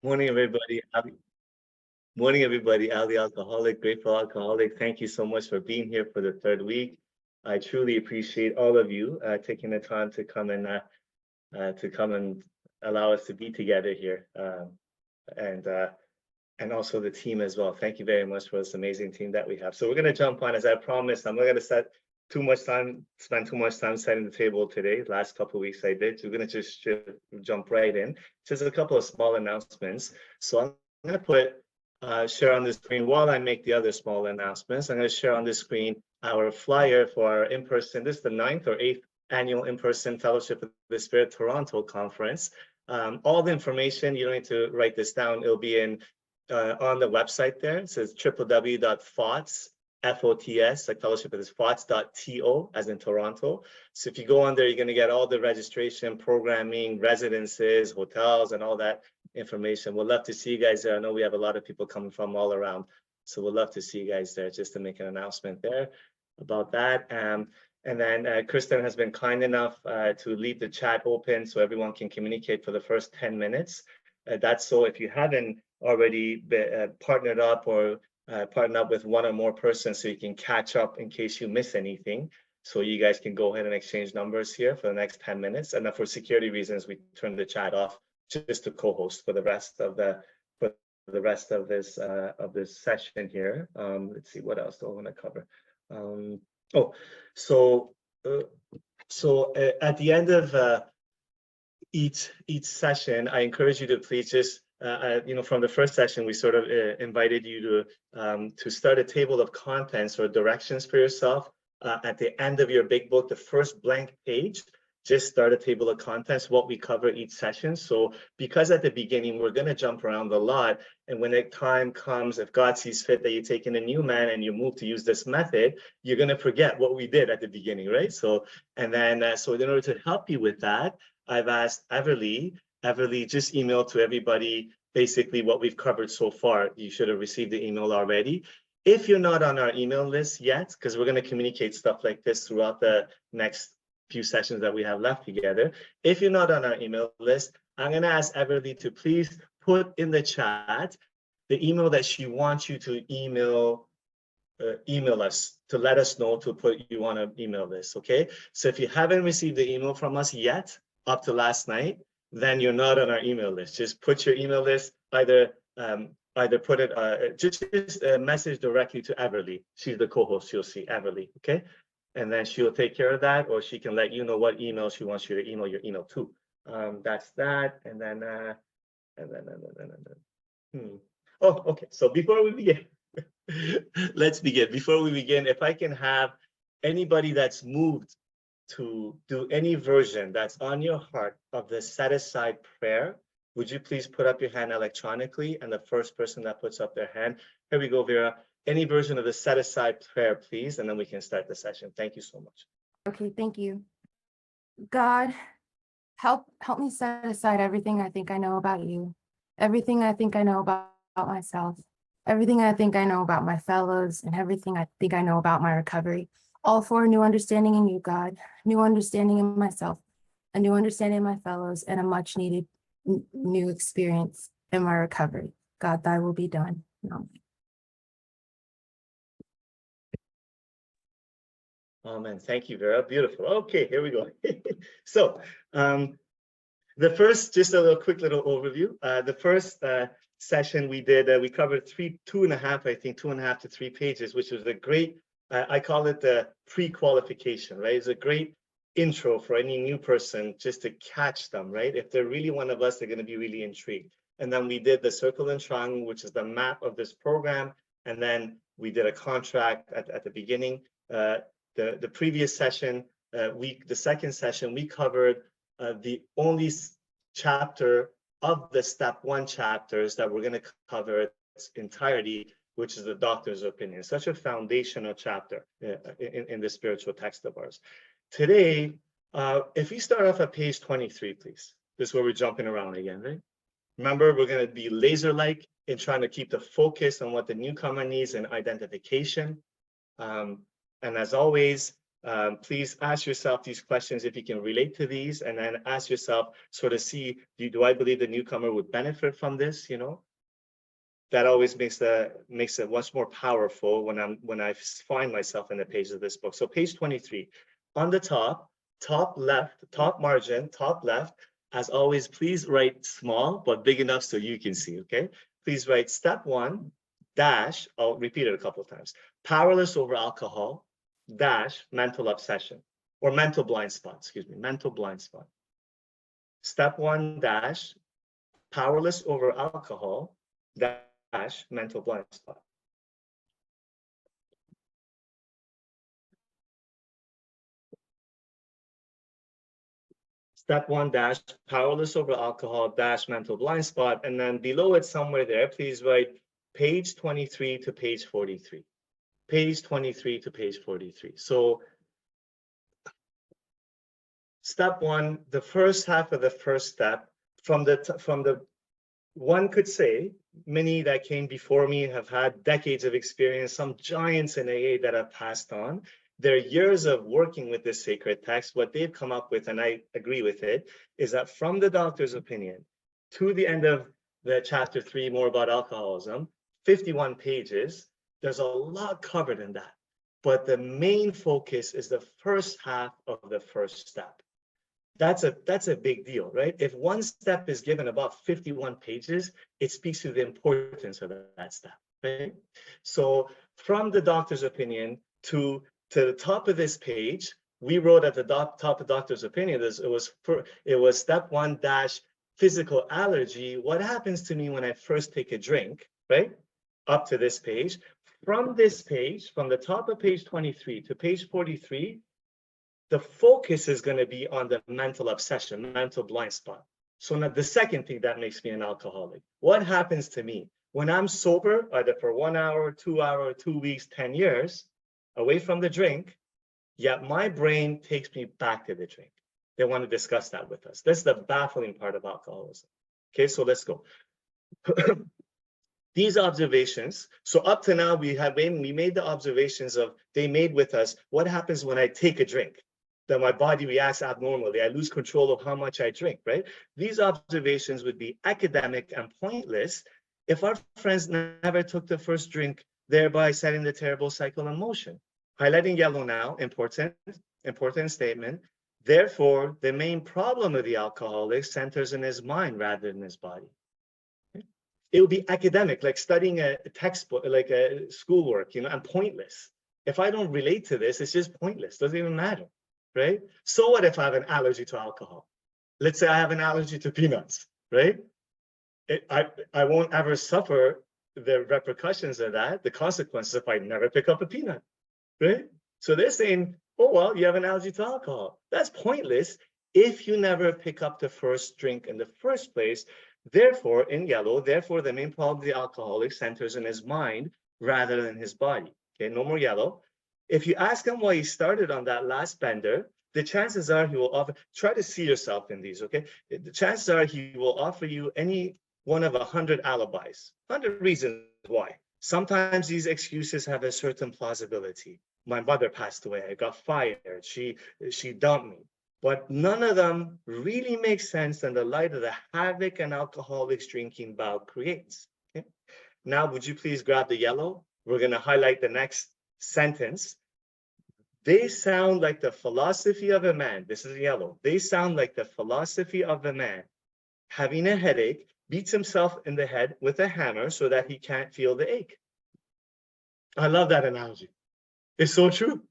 Morning, everybody. Morning, everybody. Ali Alcoholic, Grateful Alcoholic. Thank you so much for being here for the third week. I truly appreciate all of you taking the time to come and allow us to be together here, and also the team as well. Thank you very much for this amazing team that we have. So we're going to jump on, as I promised. I'm not going to spend too much time setting the table today. Last couple of weeks I did. So we're going to just jump right in. Just a couple of small announcements. So I'm going to share on the screen while I make the other small announcements. I'm going to share on the screen our flyer for our in-person. This is the 9th or 8th annual in-person Fellowship of the Spirit Toronto conference. All the information, you don't need to write this down. It'll be on the website there. It says www.FOTS, F-O-T-S, like fellowship is FOTS.to, as in Toronto. So if you go on there, you're going to get all the registration, programming, residences, hotels, and all that information. We'd love to see you guys there. I know we have a lot of people coming from all around. So we'd love to see you guys there, just to make an announcement there about that. And then Kristen has been kind enough to leave the chat open so everyone can communicate for the first 10 minutes. That's so if you haven't already partnered up or partner up with one or more persons so you can catch up in case you miss anything. So you guys can go ahead and exchange numbers here for the next 10 minutes. And then for security reasons, we turn the chat off just to co-host for the rest of this session here. Let's see, what else do I want to cover? At the end of each session, I encourage you to please just from the first session, we sort of invited you to start a table of contents or directions for yourself. At the end of your big book, the first blank page, just start a table of contents, what we cover each session. So because at the beginning, we're going to jump around a lot. And when the time comes, if God sees fit that you take in a new man and you move to use this method, you're going to forget what we did at the beginning, right? So in order to help you with that, I've asked Everly, just email to everybody basically what we've covered so far. You should have received the email already. If you're not on our email list yet, because we're going to communicate stuff like this throughout the next few sessions that we have left together. If you're not on our email list, I'm going to ask Everly to please put in the chat the email that she wants you to email us to let us know to put you on an email list. Okay. So if you haven't received the email from us yet, up to last night, then you're not on our email list. Just put your email list, either put it, just message directly to Everly. She's the co-host, you'll see Everly, okay? And then she'll take care of that, or she can let you know what email she wants you to email your email to. That's that, and then. Oh, okay, so before we begin, let's begin. Before we begin, if I can have anybody that's moved to do any version that's on your heart of the set-aside prayer, would you please put up your hand electronically? And the first person that puts up their hand, here we go, Vera. Any version of the set-aside prayer, please, and then we can start the session. Thank you so much. Okay, thank you. God, help me set aside everything I think I know about you, everything I think I know about myself, everything I think I know about my fellows, and everything I think I know about my recovery. All for a new understanding in you, God, new understanding in myself, a new understanding in my fellows, and a much needed new experience in my recovery. God, thy will be done. Amen. Amen. Thank you, Vera. Beautiful. Okay, here we go. So the first, just a quick little overview. The first session we did, we covered 2.5 to 3 pages, which was a great, I call it the pre-qualification, right? It's a great intro for any new person just to catch them, right? If they're really one of us, they're going to be really intrigued. And then we did the circle and triangle, which is the map of this program. And then we did a contract at the beginning. The previous session, the second session, we covered the only chapter of the step 1 chapters that we're going to cover its entirety, which is the doctor's opinion. Such a foundational chapter in the spiritual text of ours. Today, if we start off at page 23, please. This is where we're jumping around again, right? Remember, we're going to be laser-like in trying to keep the focus on what the newcomer needs and identification. And as always, Please ask yourself these questions if you can relate to these, and then ask yourself, sort of see, do I believe the newcomer would benefit from this? You know, that always makes it much more powerful when I find myself in the pages of this book. So page 23, on the top left, top margin, top left, as always, please write small but big enough so you can see, okay? Please write step 1 dash, I'll repeat it a couple of times, powerless over alcohol dash mental obsession, or mental blind spot, excuse me, mental blind spot. Step 1 dash, powerless over alcohol dash mental blind spot. Step 1 dash, powerless over alcohol dash mental blind spot, and then below it somewhere there, please write page 23 to page 43. Page 23 to page 43. So step 1, the first half of the first step, from the one could say many that came before me have had decades of experience, some giants in AA that have passed on. Their years of working with this sacred text, what they've come up with, and I agree with it, is that from the doctor's opinion to the end of the chapter 3, more about alcoholism, 51 pages, there's a lot covered in that. But the main focus is the first half of the first step. That's a big deal, right? If one step is given about 51 pages, it speaks to the importance of that step, right? So from the doctor's opinion to the top of this page, we wrote at the top of doctor's opinion, it was step 1 dash physical allergy. What happens to me when I first take a drink, right? Up to this page. From this page, from the top of page 23 to page 43, the focus is going to be on the mental obsession, mental blind spot. So now the second thing that makes me an alcoholic, what happens to me when I'm sober, either for 1 hour, 2 hours, 2 weeks, 10 years, away from the drink, yet my brain takes me back to the drink. They want to discuss that with us. That's the baffling part of alcoholism. Okay, so let's go. These observations, so up to now we made the observations of, they made with us, what happens when I take a drink? That my body reacts abnormally. I lose control of how much I drink, right? These observations would be academic and pointless if our friends never took the first drink, thereby setting the terrible cycle in motion. Highlighting yellow now, important statement. Therefore, the main problem of the alcoholic centers in his mind rather than his body. It would be academic, like studying a textbook, like a schoolwork, and pointless. If I don't relate to this, it's just pointless, doesn't even matter. Right? So what if I have an allergy to alcohol? Let's say I have an allergy to peanuts, right? I won't ever suffer the repercussions of that, the consequences if I never pick up a peanut, right? So they're saying, oh, well, you have an allergy to alcohol. That's pointless if you never pick up the first drink in the first place. Therefore, in yellow, therefore, the main problem of the alcoholic centers in his mind rather than his body. Okay, no more yellow. If you ask him why he started on that last bender, the chances are he will offer, try to see yourself in these, okay? The chances are he will offer you any one of 100 alibis, 100 reasons why. Sometimes these excuses have a certain plausibility. My mother passed away, I got fired, she dumped me. But none of them really make sense in the light of the havoc an alcoholic's drinking bout creates. Okay? Now, would you please grab the yellow? We're gonna highlight the next sentence. They sound like the philosophy of a man. This is yellow. They sound like the philosophy of a man having a headache, beats himself in the head with a hammer so that he can't feel the ache. I love that analogy. It's so true,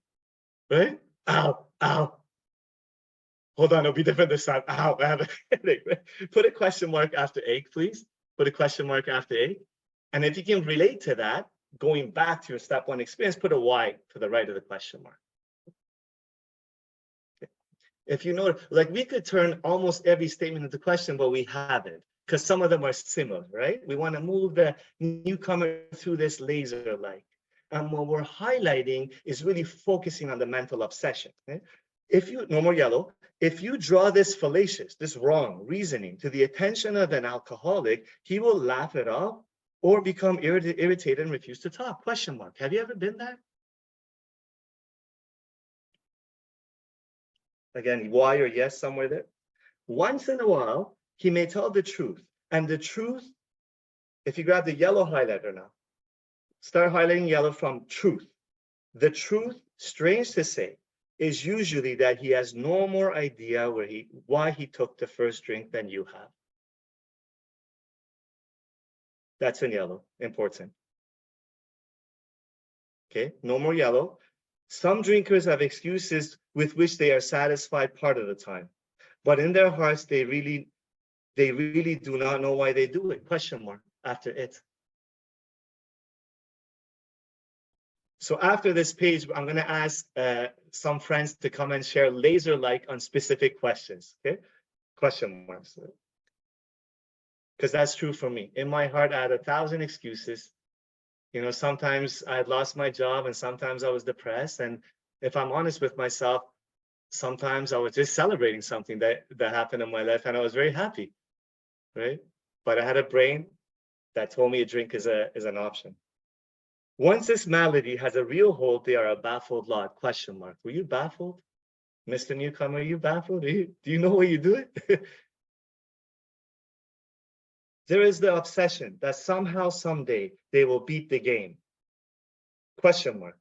right? Ow, ow. Hold on, it'll be different this time. Ow, I have a headache. Put a question mark after ache, please. Put a question mark after ache. And if you can relate to that, going back to your step 1 experience, put a Y to the right of the question mark. Okay. If you know, like we could turn almost every statement into question, but we haven't, because some of them are similar, right? We want to move the newcomer through this laser like. And what we're highlighting is really focusing on the mental obsession. Okay? If you, no more yellow, if you draw this fallacious, this wrong reasoning to the attention of an alcoholic, he will laugh it off or become irritated and refuse to talk. Question mark. Have you ever been that? Again, why or yes, somewhere there. Once in a while, he may tell the truth. And the truth, if you grab the yellow highlighter now, start highlighting yellow from truth. The truth, strange to say, is usually that he has no more idea why he took the first drink than you have. That's in yellow, important. Okay, no more yellow. Some drinkers have excuses with which they are satisfied part of the time, but in their hearts, they really do not know why they do it, question mark, after it. So after this page, I'm gonna ask some friends to come and share laser-like on specific questions, okay? Question marks. Because that's true for me. In my heart, I had 1,000 excuses. You know, sometimes I had lost my job and sometimes I was depressed. And if I'm honest with myself, sometimes I was just celebrating something that happened in my life and I was very happy, right? But I had a brain that told me a drink is an option. Once this malady has a real hold, they are a baffled lot, question mark. Were you baffled? Mr. Newcomer, are you baffled? Do you know why you do it? There is the obsession that somehow, someday, they will beat the game. Question mark.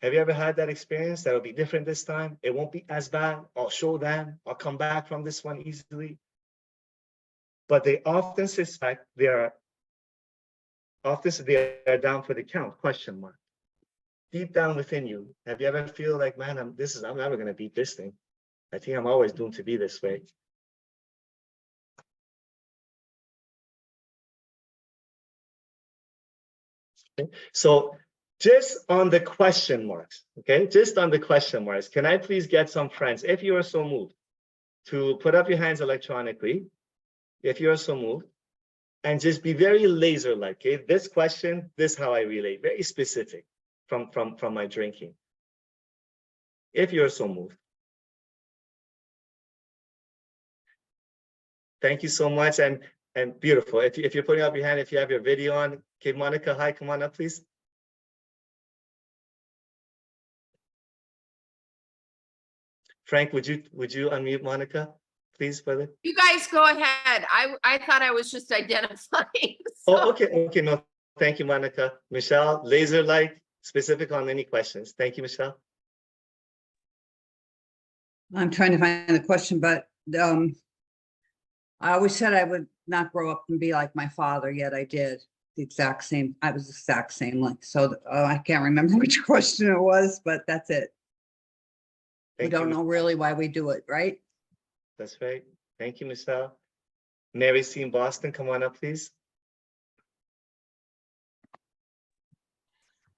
Have you ever had that experience? That'll be different this time. It won't be as bad. I'll show them. I'll come back from this one easily. But they often suspect they are down for the count, question mark. Deep down within you, have you ever feel like, man, I'm never gonna beat this thing. I think I'm always doomed to be this way. Okay. So just on the question marks, okay? Just on the question marks, can I please get some friends, if you are so moved, to put up your hands electronically, if you are so moved, and just be very laser-like, okay? This question, this is how I relate, very specific from my drinking. If you're so moved. Thank you so much, and beautiful. If you're putting up your hand, if you have your video on, okay, Monica, hi, come on up, please. Frank, would you unmute Monica, please, brother? You guys go ahead. I thought I was just identifying. Oh, okay, no, thank you, Monica. Michelle, laser-like, specific on any questions. Thank you, Michelle. I'm trying to find the question, but I always said I would not grow up and be like my father, yet I did the exact same. I was the exact same. Like, so I can't remember which question it was, but that's it. We don't know really why we do it, right? That's right. Thank you, Michelle. Mary C. in Boston, come on up, please.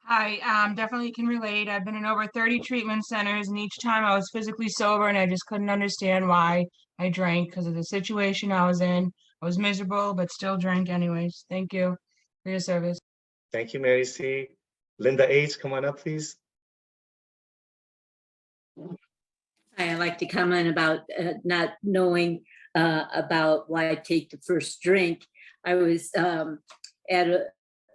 Hi, definitely can relate. I've been in over 30 treatment centers, and each time I was physically sober and I just couldn't understand why I drank because of the situation I was in. I was miserable, but still drank anyways. Thank you for your service. Thank you, Mary C. Linda H., come on up, please. I'd like to comment about not knowing about why I take the first drink. I was at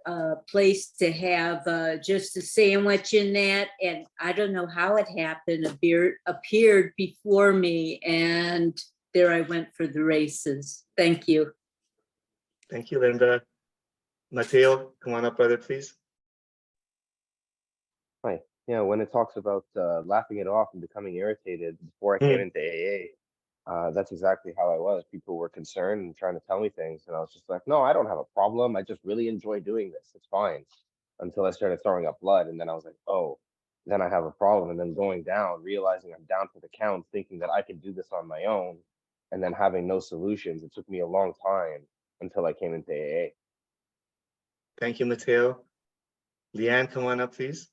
a place to have just a sandwich in that, and I don't know how it happened. A beer appeared before me, and there I went for the races. Thank you. Thank you, Linda. Mateo, come on up, brother, please. Hi. Yeah, when it talks about laughing it off and becoming irritated before I came into AA, that's exactly how I was. People were concerned and trying to tell me things, and I was just like, no, I don't have a problem. I just really enjoy doing this. It's fine. Until I started throwing up blood, and then I was like, oh, then I have a problem. And then going down, realizing I'm down for the count, thinking that I can do this on my own, and then having no solutions. It took me a long time until I came into AA. Thank you, Mateo. Leanne, come on up, please.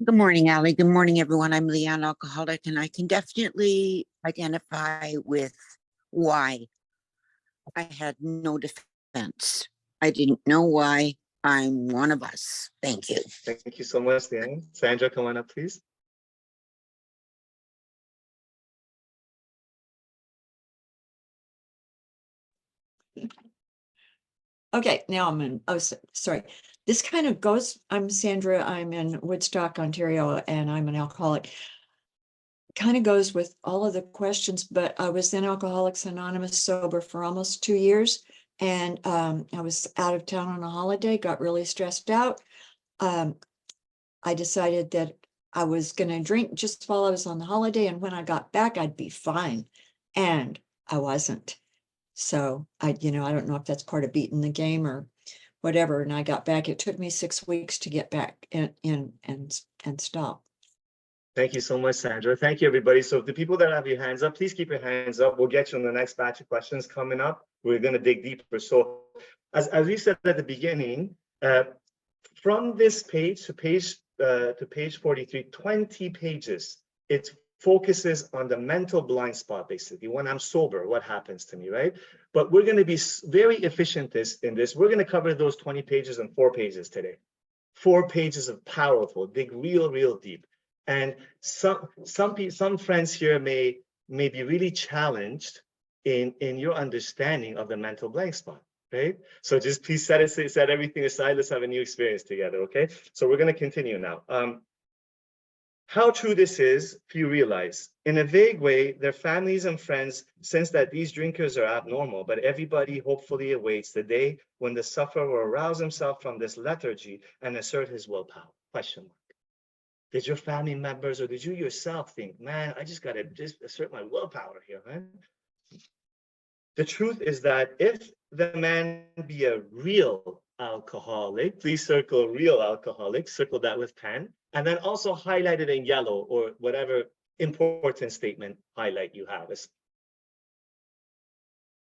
Good morning, Allie. Good morning, everyone. I'm Leanne, alcoholic, and I can definitely identify with why I had no defense. I didn't know why. I'm one of us. Thank you. Thank you so much, Leanne. Sandra, come on up, please. Okay, now I'm in. Oh, sorry. This kind of goes, I'm Sandra, I'm in Woodstock, Ontario, and I'm an alcoholic. Kind of goes with all of the questions, but I was in Alcoholics Anonymous sober for almost 2 years. And I was out of town on a holiday, got really stressed out. I decided that I was gonna drink just while I was on the holiday, and when I got back, I'd be fine. And I wasn't. So I don't know if that's part of beating the game or whatever. And I got back. It took me 6 weeks to get back and stop. Thank you so much, Sandra. Thank you, everybody. So the people that have your hands up, please keep your hands up. We'll get you on the next batch of questions coming up. We're going to dig deeper. So as we said at the beginning, from this page to page 43, 20 pages, it focuses on the mental blind spot, basically. When I'm sober, what happens to me, right? But we're going to be very efficient in this. We're going to cover those 20 pages in 4 pages today. 4 pages of powerful, dig real deep. And some friends here may be really challenged in your understanding of the mental blank spot, right? So just please set everything aside. Let's have a new experience together, okay? So we're going to continue now. How true this is, if you realize, in a vague way, their families and friends sense that these drinkers are abnormal, but everybody hopefully awaits the day when the sufferer will arouse himself from this lethargy and assert his willpower. Question mark. Did your family members or did you yourself think, man, I just got to assert my willpower here, man? The truth is that if the man be a real alcoholic, please circle real alcoholic, circle that with pen, and then also highlight it in yellow or whatever important statement highlight you have. It's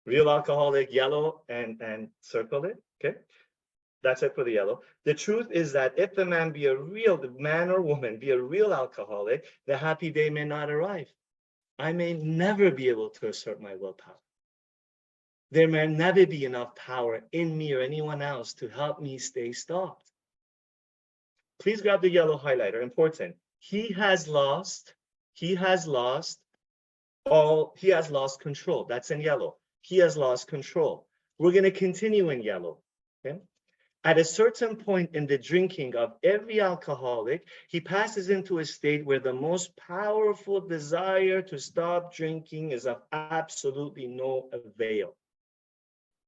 real alcoholic, yellow, and circle it, okay? That's it for the yellow. The truth is that if the man or woman be a real alcoholic, the happy day may not arrive. I may never be able to assert my willpower. There may never be enough power in me or anyone else to help me stay stopped. Please grab the yellow highlighter, important. He has lost control. That's in yellow. He has lost control. We're going to continue in yellow, okay? At a certain point in the drinking of every alcoholic, he passes into a state where the most powerful desire to stop drinking is of absolutely no avail.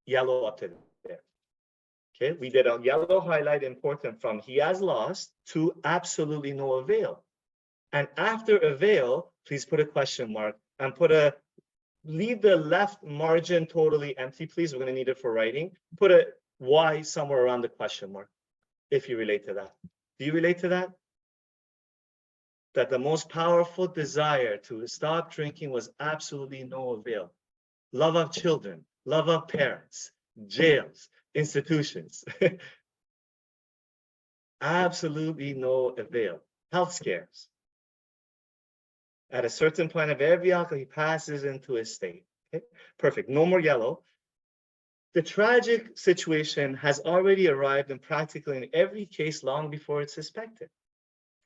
Yellow up to there. Okay, we did a yellow highlight, important, from he has lost to absolutely no avail. And after avail, please put a question mark and leave the left margin totally empty, please. We're going to need it for writing. Put a Y somewhere around the question mark, if you relate to that. Do you relate to that? That the most powerful desire to stop drinking was absolutely no avail. Love of children, love of parents, jails, institutions. Absolutely no avail. Health scares. At a certain point of every alcohol, he passes into a state. Okay? Perfect. No more yellow. The tragic situation has already arrived in practically in every case long before it's suspected.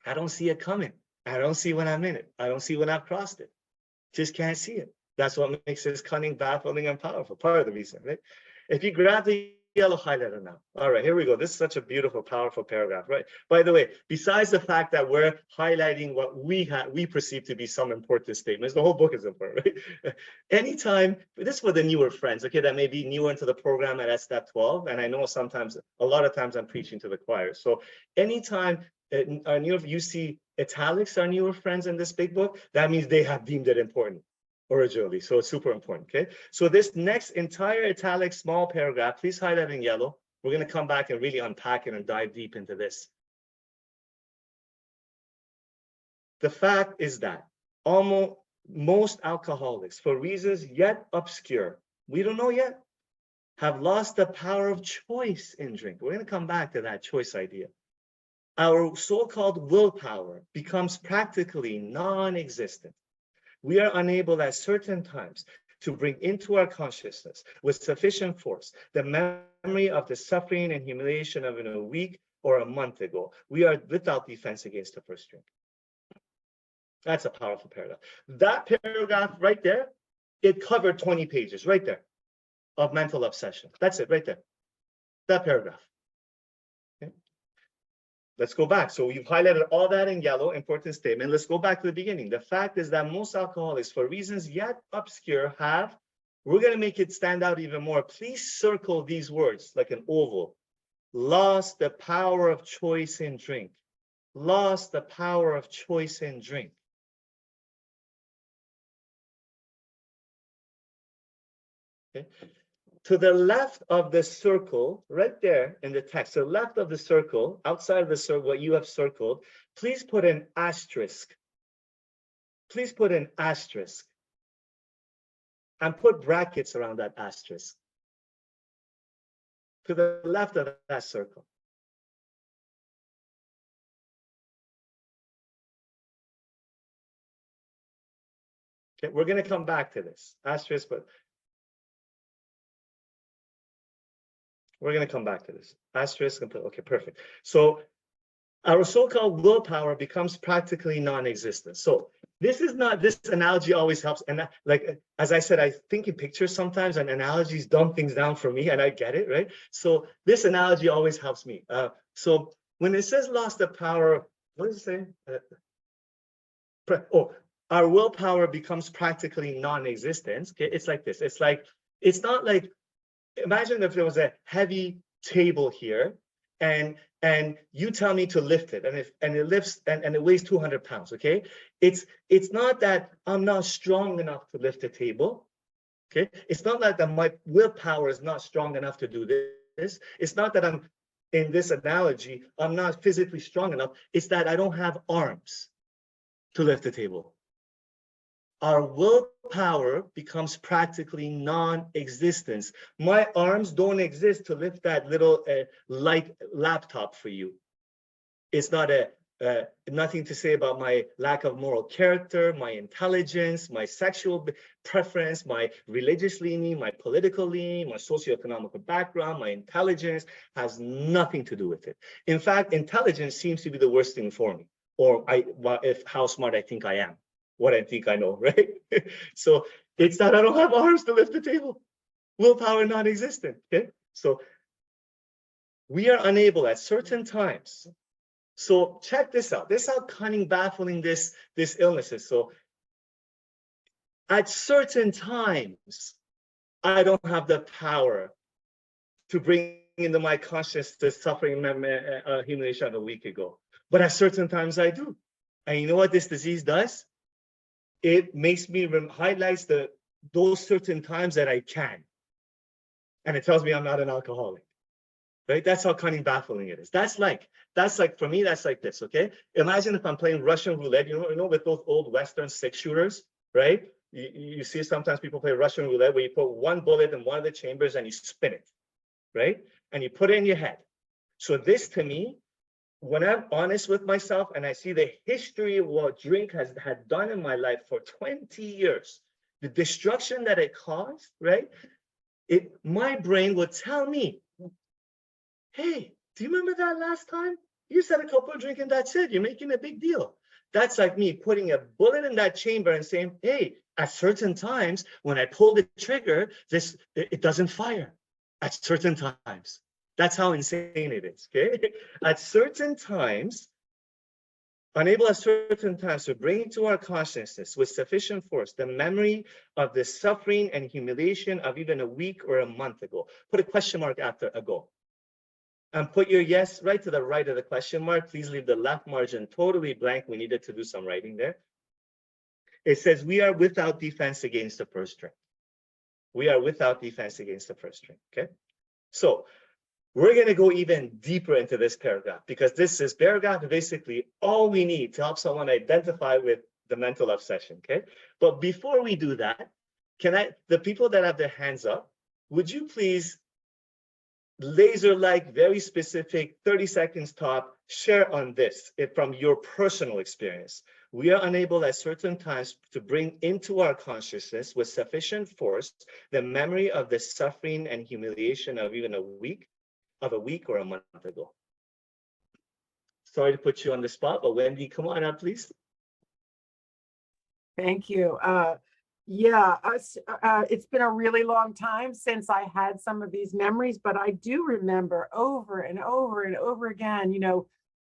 I don't see it coming. I don't see when I'm in it. I don't see when I've crossed it. Just can't see it. That's what makes this cunning, baffling, and powerful. Part of the reason, right? If you grab the yellow highlighter now. All right, here we go. This is such a beautiful, powerful paragraph, right? By the way, besides the fact that we're highlighting what we perceive to be some important statements, the whole book is important, right? Anytime, this is for the newer friends, okay, that may be newer into the program at step 12, and I know a lot of times I'm preaching to the choir. So anytime you see italics are newer friends in this big book, that means they have deemed it important originally. So it's super important, okay? So this next entire italic small paragraph, please highlight in yellow. We're going to come back and really unpack it and dive deep into this. The fact is that most alcoholics, for reasons yet obscure, we don't know yet, have lost the power of choice in drink. We're going to come back to that choice idea. Our so-called willpower becomes practically non-existent. We are unable at certain times to bring into our consciousness with sufficient force the memory of the suffering and humiliation of a week or a month ago. We are without defense against the first drink. That's a powerful paragraph. That paragraph right there, it covered 20 pages right there of mental obsession. That's it right there. That paragraph. Okay? let's go back. So you've highlighted all that in yellow, important statement. Let's go back to the beginning. The fact is that most alcoholics, for reasons yet obscure, we're going to make it stand out even more. Please circle these words like an oval. Lost the power of choice in drink. Lost the power of choice in drink. Okay. To the left of the circle, right there in the text, to the left of the circle, outside of the circle, what you have circled, please put an asterisk. Please put an asterisk. And put brackets around that asterisk. To the left of that circle. Okay, we're going to come back to this. Asterisk, but we're going to come back to this. Asterisk, and put, okay, perfect. So our so-called willpower becomes practically non-existent. So this analogy always helps. And like, as I said, I think in pictures sometimes, and analogies dumb things down for me, and I get it, right? So this analogy always helps me. So when it says lost the power, what does it say? Our willpower becomes practically non-existent. Okay, it's like this. It's not like, imagine if there was a heavy table here, and you tell me to lift it, and it lifts and it weighs 200 pounds. Okay, it's not that I'm not strong enough to lift the table. Okay, it's not like that my willpower is not strong enough to do this. It's not that I'm, in this analogy, I'm not physically strong enough. It's that I don't have arms to lift the table. Our willpower becomes practically non-existence. My arms don't exist to lift that little light laptop for you. It's not nothing to say about my lack of moral character, my intelligence, my sexual preference, my religious leaning, my political leaning, my socioeconomic background, my intelligence has nothing to do with it. In fact, intelligence seems to be the worst thing for me, or how smart I think I am. What I think I know, right? So it's that I don't have arms to lift the table. Willpower non-existent, okay? So we are unable at certain times. So check this out. This is how cunning, baffling this illness is. So at certain times, I don't have the power to bring into my consciousness the suffering humiliation of a week ago. But at certain times I do. And you know what this disease does? It makes me highlights those certain times that I can. And it tells me I'm not an alcoholic, right? That's how cunning, baffling it is. That's like, for me, that's like this, okay? Imagine if I'm playing Russian roulette, you know, with those old Western 6-shooters, right? You see sometimes people play Russian roulette where you put one bullet in one of the chambers and you spin it, right? And you put it in your head. So this, to me, when I'm honest with myself and I see the history of what drink had done in my life for 20 years, the destruction that it caused, right? My brain would tell me, hey, do you remember that last time? You said a couple of drinks and that's it. You're making a big deal. That's like me putting a bullet in that chamber and saying, hey, at certain times when I pull the trigger, it doesn't fire at certain times. That's how insane it is, okay? At certain times, unable at certain times to bring into our consciousness with sufficient force the memory of the suffering and humiliation of even a week or a month ago. Put a question mark after ago. And put your yes right to the right of the question mark. Please leave the left margin totally blank. We needed to do some writing there. It says, we are without defense against the first drink. We are without defense against the first drink, okay? So, we're going to go even deeper into this paragraph because this paragraph is basically all we need to help someone identify with the mental obsession, okay? But before we do that, the people that have their hands up, would you please laser-like, very specific, 30 seconds top, share on this from your personal experience. We are unable at certain times to bring into our consciousness with sufficient force the memory of the suffering and humiliation of even a week or a month ago. Sorry to put you on the spot, but Wendy, come on up, please. Thank you. It's been a really long time since I had some of these memories, but I do remember over and over and over again,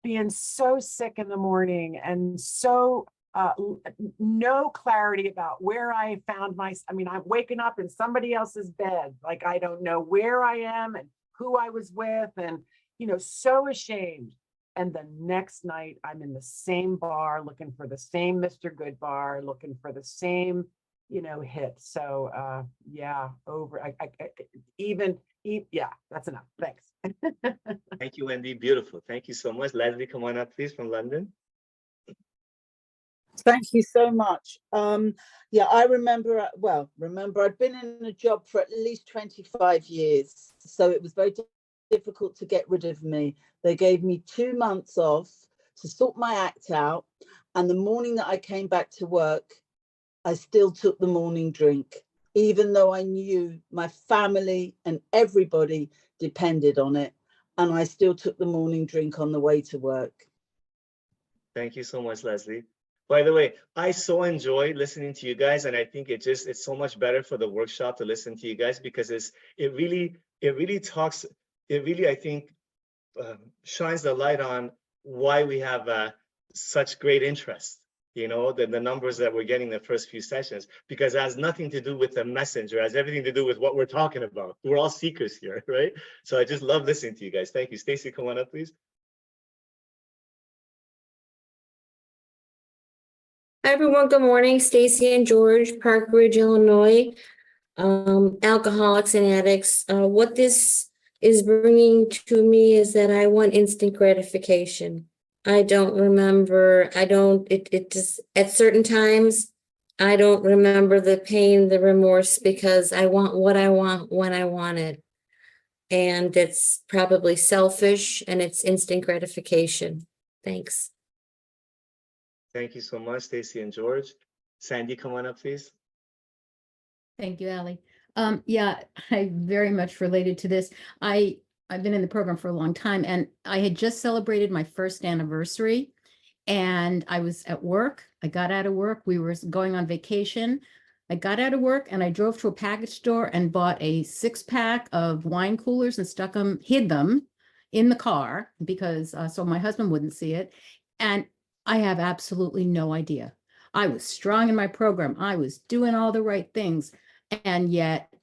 being so sick in the morning and so no clarity about where I found I mean, I'm waking up in somebody else's bed. Like, I don't know where I am and who I was with, and, you know, so ashamed. And the next night I'm in the same bar, looking for the same Mr. Goodbar, looking for the same, you know, hit. So, yeah, yeah, that's enough. Thanks. Thank you, Wendy. Beautiful. Thank you so much. Leslie, come on up, please, from London. Thank you so much. Yeah, I remember, I'd been in a job for at least 25 years. So it was very difficult to get rid of me. They gave me 2 months off to sort my act out. And the morning that I came back to work, I still took the morning drink, even though I knew my family and everybody depended on it. And I still took the morning drink on the way to work. Thank you so much, Leslie. By the way, I so enjoy listening to you guys, and I think it's so much better for the workshop to listen to you guys, because it really I think shines the light on why we have such great interest, you know, the numbers that we're getting the first few sessions, because it has nothing to do with the messenger, it has everything to do with what we're talking about. We're all seekers here, right? So I just love listening to you guys. Thank you. Stacy, come on up, please. Hi, everyone. Good morning. Stacy and George, Park Ridge, Illinois. Alcoholics and addicts. What this is bringing to me is that I want instant gratification. I don't remember. It just, at certain times, I don't remember the pain, the remorse, because I want what I want when I want it. And it's probably selfish, and it's instant gratification. Thanks. Thank you so much, Stacy and George. Sandy, come on up, please. Thank you, Allie. Yeah, I very much related to this. I've been in the program for a long time, and I had just celebrated my first anniversary, and I was at work. I got out of work. We were going on vacation. I got out of work and I drove to a package store and bought a 6-pack of wine coolers and hid them in the car because so my husband wouldn't see it. And I have absolutely no idea. I was strong in my program. I was doing all the right things. And yet,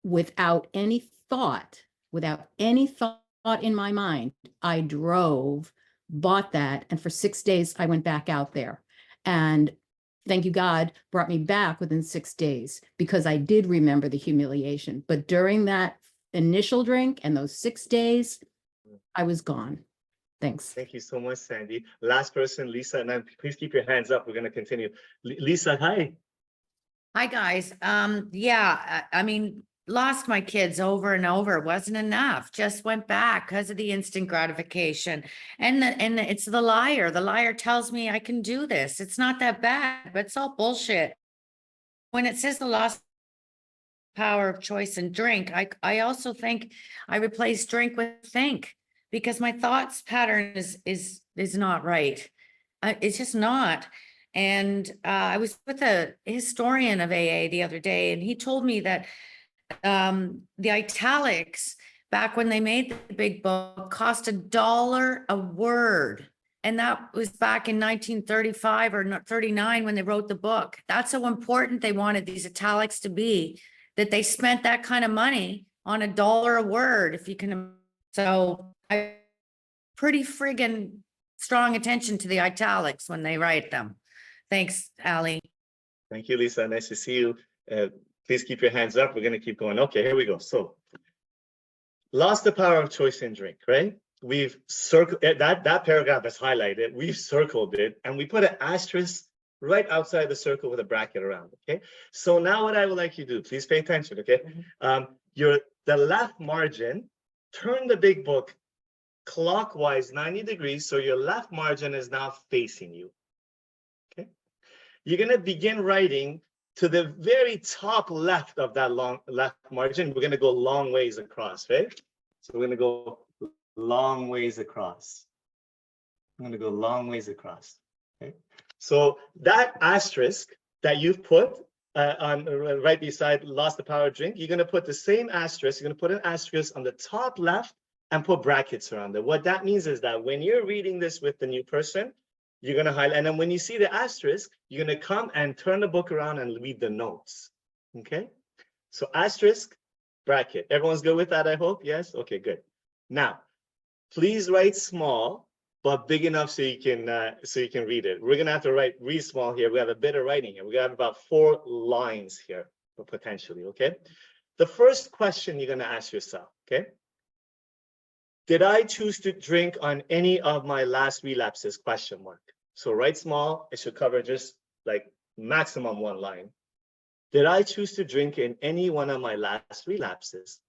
without any thought in my mind, I drove, bought that, and for 6 days, I went back out there. And thank you, God brought me back within 6 days, because I did remember the humiliation. But during that initial drink and those 6 days, I was gone. Thanks. Thank you so much, Sandy. Last person, Lisa, and then please keep your hands up. We're going to continue. Lisa, hi. Hi, guys. Yeah, I mean, lost my kids over and over. Wasn't enough. Just went back because of the instant gratification. And it's the liar. The liar tells me I can do this. It's not that bad, but it's all bullshit. When it says the lost power of choice and drink, I also think I replace drink with think, because my thoughts pattern is not right. It's just not. And I was with a historian of AA the other day, and he told me that the italics, back when they made the big book, cost $1 a word. And that was back in 1935 or 39 when they wrote the book. That's how important they wanted these italics to be, that they spent that kind of money on $1 a word, if you can. So I pretty friggin' strong attention to the italics when they write them. Thanks, Allie. Thank you, Lisa. Nice to see you. Please keep your hands up. We're going to keep going. Okay, here we go. So, lost the power of choice in drink, right? We've circled that paragraph is highlighted. We've circled it, and we put an asterisk right outside the circle with a bracket around. Okay. So now, what I would like you to do, please pay attention. Okay. The left margin, turn the big book clockwise 90 degrees, so your left margin is now facing you. Okay. You're going to begin writing to the very top left of that left margin. We're going to go long ways across, right? So we're going to go long ways across. I'm going to go long ways across. Okay. So that asterisk that you've put on right beside lost the power of drink, you're going to put the same asterisk. You're going to put an asterisk on the top left and put brackets around it. What that means is that when you're reading this with the new person, you're going to highlight, and then when you see the asterisk, you're going to come and turn the book around and read the notes. Okay? So asterisk, bracket. Everyone's good with that, I hope? Yes? Okay, good. Now, please write small, but big enough so you can read it. We're gonna have to read small here. We have a bit of writing here. We have about 4 lines here, potentially, okay? The first question you're gonna ask yourself, okay? Did I choose to drink on any of my last relapses, question mark. So write small, it should cover just like maximum 1 line. Did I choose to drink in any one of my last relapses?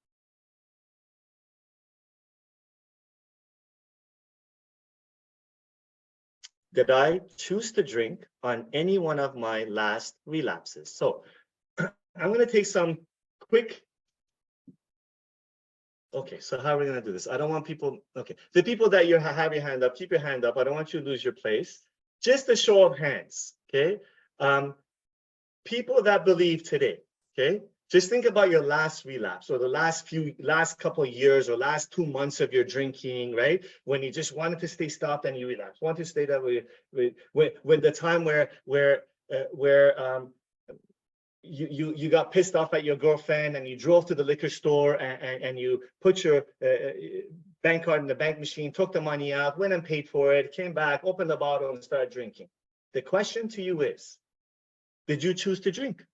Did I choose to drink on any one of my last relapses? So I'm going to take some quick. Okay, so how are we going to do this? I don't want people. Okay, the people that you have your hand up, keep your hand up. I don't want you to lose your place. Just a show of hands. Okay. People that believe today. Okay. Just think about your last relapse or the last couple of years or last 2 months of your drinking, right? When you just wanted to stay stopped and you relapsed, wanted to stay that way. When the time where you got pissed off at your girlfriend and you drove to the liquor store and you put your bank card in the bank machine, took the money out, went and paid for it, came back, opened the bottle and started drinking. The question to you is, did you choose to drink?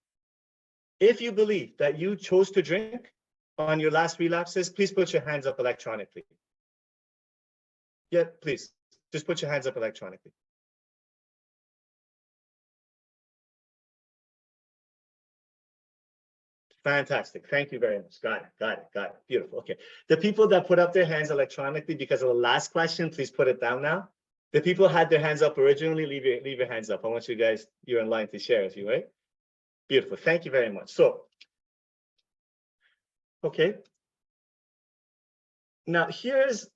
If you believe that you chose to drink on your last relapses, please put your hands up electronically. Yeah, please, just put your hands up electronically. Fantastic, thank you very much. Got it, beautiful, okay. The people that put up their hands electronically because of the last question, please put it down now. The people had their hands up originally, leave your hands up. I want you guys, you're in line to share with you, right? Beautiful, thank you very much. So, okay. Now here's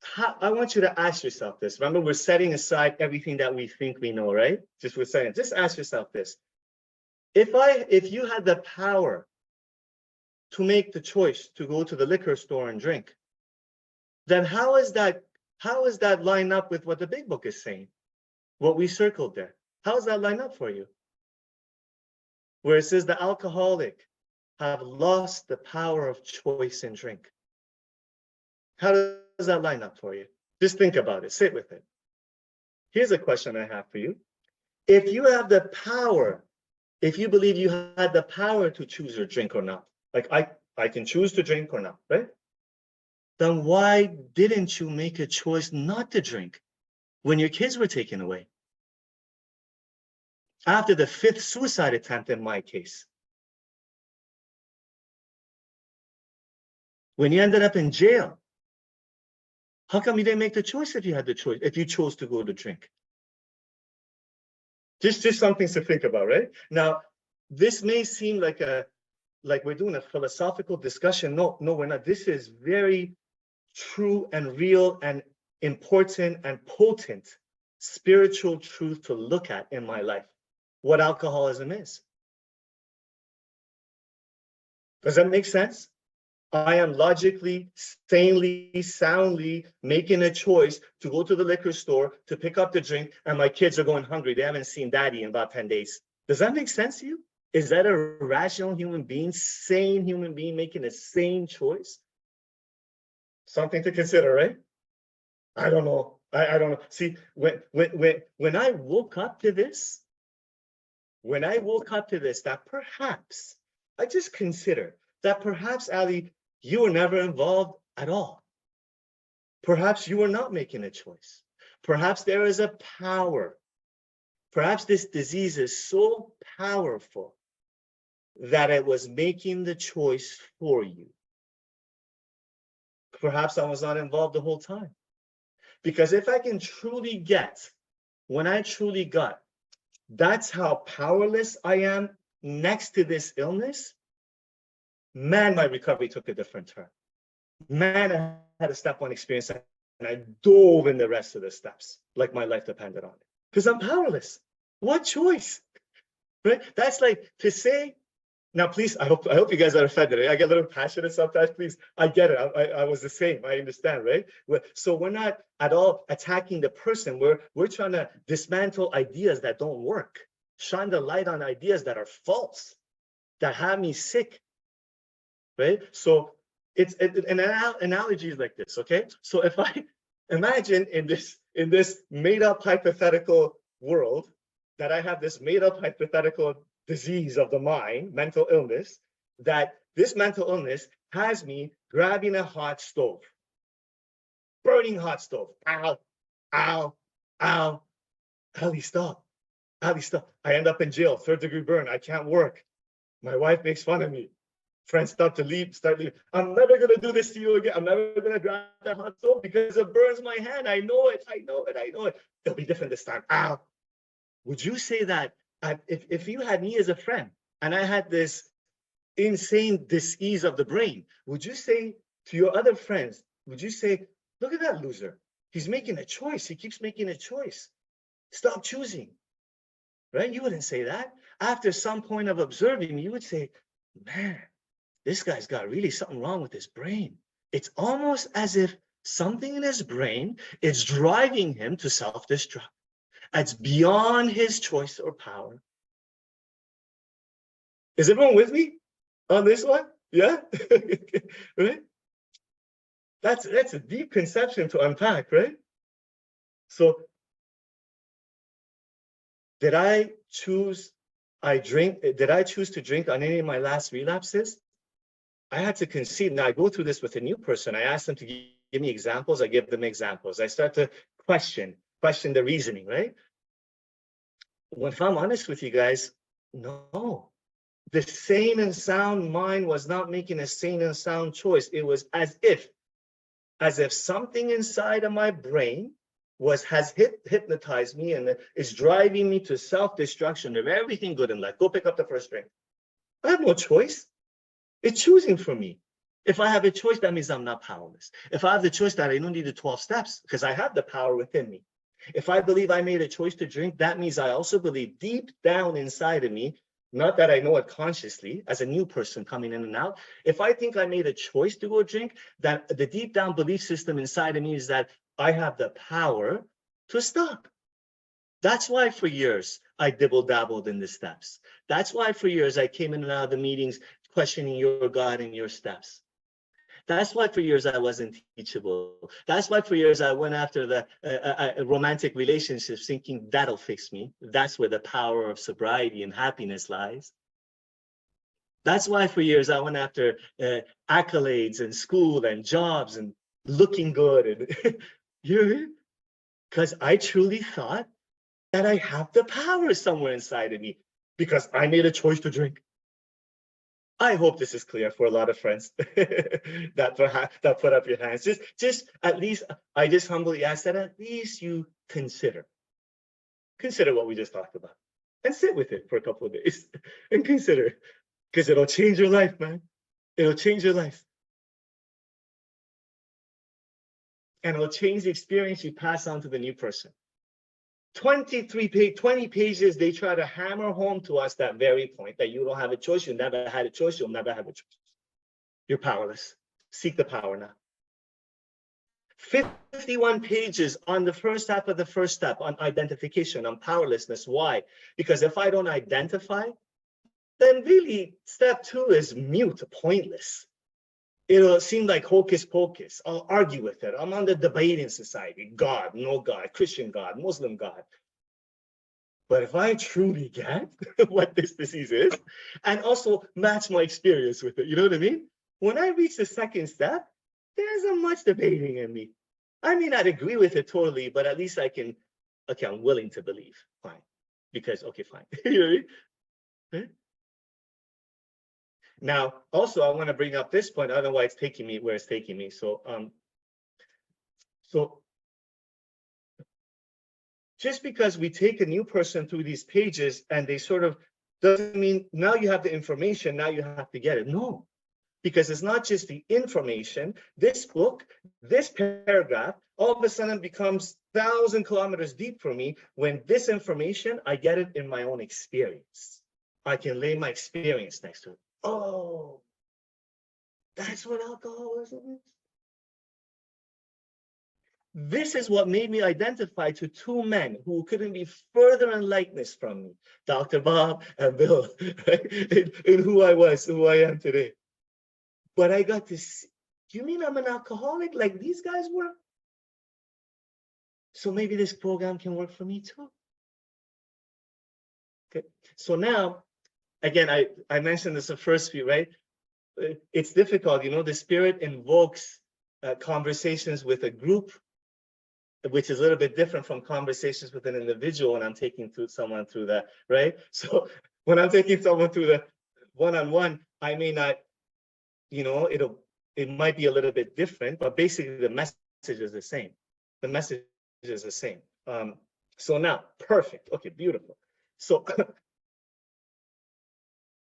how I want you to ask yourself this. Remember, we're setting aside everything that we think we know, right? Just ask yourself this. If you had the power to make the choice to go to the liquor store and drink, then how is that line up with what the big book is saying? What we circled there. How does that line up for you? Where it says the alcoholic have lost the power of choice in drink. How does that line up for you? Just think about it, sit with it. Here's a question I have for you. If you have the power, if you believe you had the power to choose or drink or not, like I can choose to drink or not, right? Then why didn't you make a choice not to drink when your kids were taken away? After the 5th suicide attempt in my case. When you ended up in jail, how come you didn't make the choice if you had the choice, if you chose to go to drink? Just something to think about, right? Now, this may seem like we're doing a philosophical discussion. No, we're not. This is very true and real and important and potent spiritual truth to look at in my life. What alcoholism is. Does that make sense? I am logically, sanely, soundly making a choice to go to the liquor store to pick up the drink, and my kids are going hungry. They haven't seen daddy in about 10 days. Does that make sense to you? Is that a rational human being, sane human being making a sane choice? Something to consider, right? I don't know. I don't know. See, when I woke up to this, that perhaps, I just consider that perhaps, Ali, you were never involved at all. Perhaps you were not making a choice. Perhaps there is a power. Perhaps this disease is so powerful that it was making the choice for you. Perhaps I was not involved the whole time. Because if I can truly get, when I truly got, that's how powerless I am next to this illness, man, my recovery took a different turn. Man, I had a step 1 experience and I dove in the rest of the steps like my life depended on it. Because I'm powerless. What choice? Right? That's like to say Now, please, I hope you guys are offended. I get a little passionate sometimes. Please, I get it. I was the same. I understand, right? So we're not at all attacking the person. We're trying to dismantle ideas that don't work, shine the light on ideas that are false, that have me sick, right? So it's an analogy is like this, okay? So if I imagine in this made up hypothetical world that I have this made up hypothetical disease of the mind, mental illness, that this mental illness has me grabbing a hot stove, burning hot stove. Ow, ow, ow. Ali, stop. Ali, stop. I end up in jail, 3rd-degree burn. I can't work. My wife makes fun of me. Friends start leaving. I'm never going to do this to you again. I'm never going to grab that hot stove because it burns my hand. I know it. It'll be different this time. Ow. Would you say that if you had me as a friend and I had this insane disease of the brain, would you say to your other friends, would you say, look at that loser. He's making a choice. He keeps making a choice. Stop choosing, right? You wouldn't say that. After some point of observing, you would say, man, this guy's got really something wrong with his brain. It's almost as if something in his brain is driving him to self-destruct. It's beyond his choice or power. Is everyone with me on this one? Yeah? Right? That's a deep conception to unpack, right? So did I choose to drink on any of my last relapses? I had to concede. Now I go through this with a new person. I ask them to give me examples. I give them examples. I start to question the reasoning, right? Well, if I'm honest with you guys, no. The sane and sound mind was not making a sane and sound choice. It was as if something inside of my brain has hypnotized me and is driving me to self-destruction of everything good in life. Go pick up the first drink. I have no choice. It's choosing for me. If I have a choice, that means I'm not powerless. If I have the choice, that I don't need the 12 steps because I have the power within me. If I believe I made a choice to drink, that means I also believe deep down inside of me, not that I know it consciously as a new person coming in and out. If I think I made a choice to go drink, that the deep down belief system inside of me is that I have the power to stop. That's why for years I dibble-dabbled in the steps. That's why for years I came in and out of the meetings questioning your God and your steps. That's why for years I wasn't teachable. That's why for years I went after the romantic relationships thinking that'll fix me. That's where the power of sobriety and happiness lies. That's why for years I went after accolades and school and jobs and looking good. And because I truly thought that I have the power somewhere inside of me because I made a choice to drink. I hope this is clear for a lot of friends that put up your hands. Just at least, I just humbly ask that at least you consider what we just talked about and sit with it for a couple of days and consider, because it'll change your life, man. It'll change your life. And it'll change the experience you pass on to the new person. 20 pages, they try to hammer home to us that very point, that you don't have a choice, you never had a choice, you'll never have a choice. You're powerless. Seek the power now. 51 pages on the first half of the first step, on identification, on powerlessness. Why? Because if I don't identify, then really step 2 is mute, pointless. It'll seem like hocus pocus. I'll argue with it. I'm on the debating society. God, no God, Christian God, Muslim God. But if I truly get what this disease is, and also match my experience with it, you know what I mean? When I reach the second step, there isn't much debating in me. I may not agree with it totally, but at least I can, okay, I'm willing to believe. Fine. Because, okay, fine. You know what I mean? Now, also, I want to bring up this point. I don't know why it's taking me where it's taking me. So just because we take a new person through these pages and they sort of doesn't mean now you have the information, now you have to get it. No, because it's not just the information. This book, this paragraph, all of a sudden becomes 1,000 kilometers deep for me when this information, I get it in my own experience. I can lay my experience next to it. Oh, that's what alcoholism is. This is what made me identify to two men who couldn't be further in likeness from me, Dr. Bob and Bill, right? in who I was, who I am today. But I got to see, do you mean I'm an alcoholic like these guys were? So maybe this program can work for me too. Okay, so now, again, I mentioned this the first few, right? It's difficult, you know, the Spirit invokes conversations with a group, which is a little bit different from conversations with an individual when I'm taking someone through that, right? So when I'm taking someone through the one-on-one, I may not, you know, it might be a little bit different, but basically the message is the same. The message is the same. So now, perfect. Okay, beautiful. So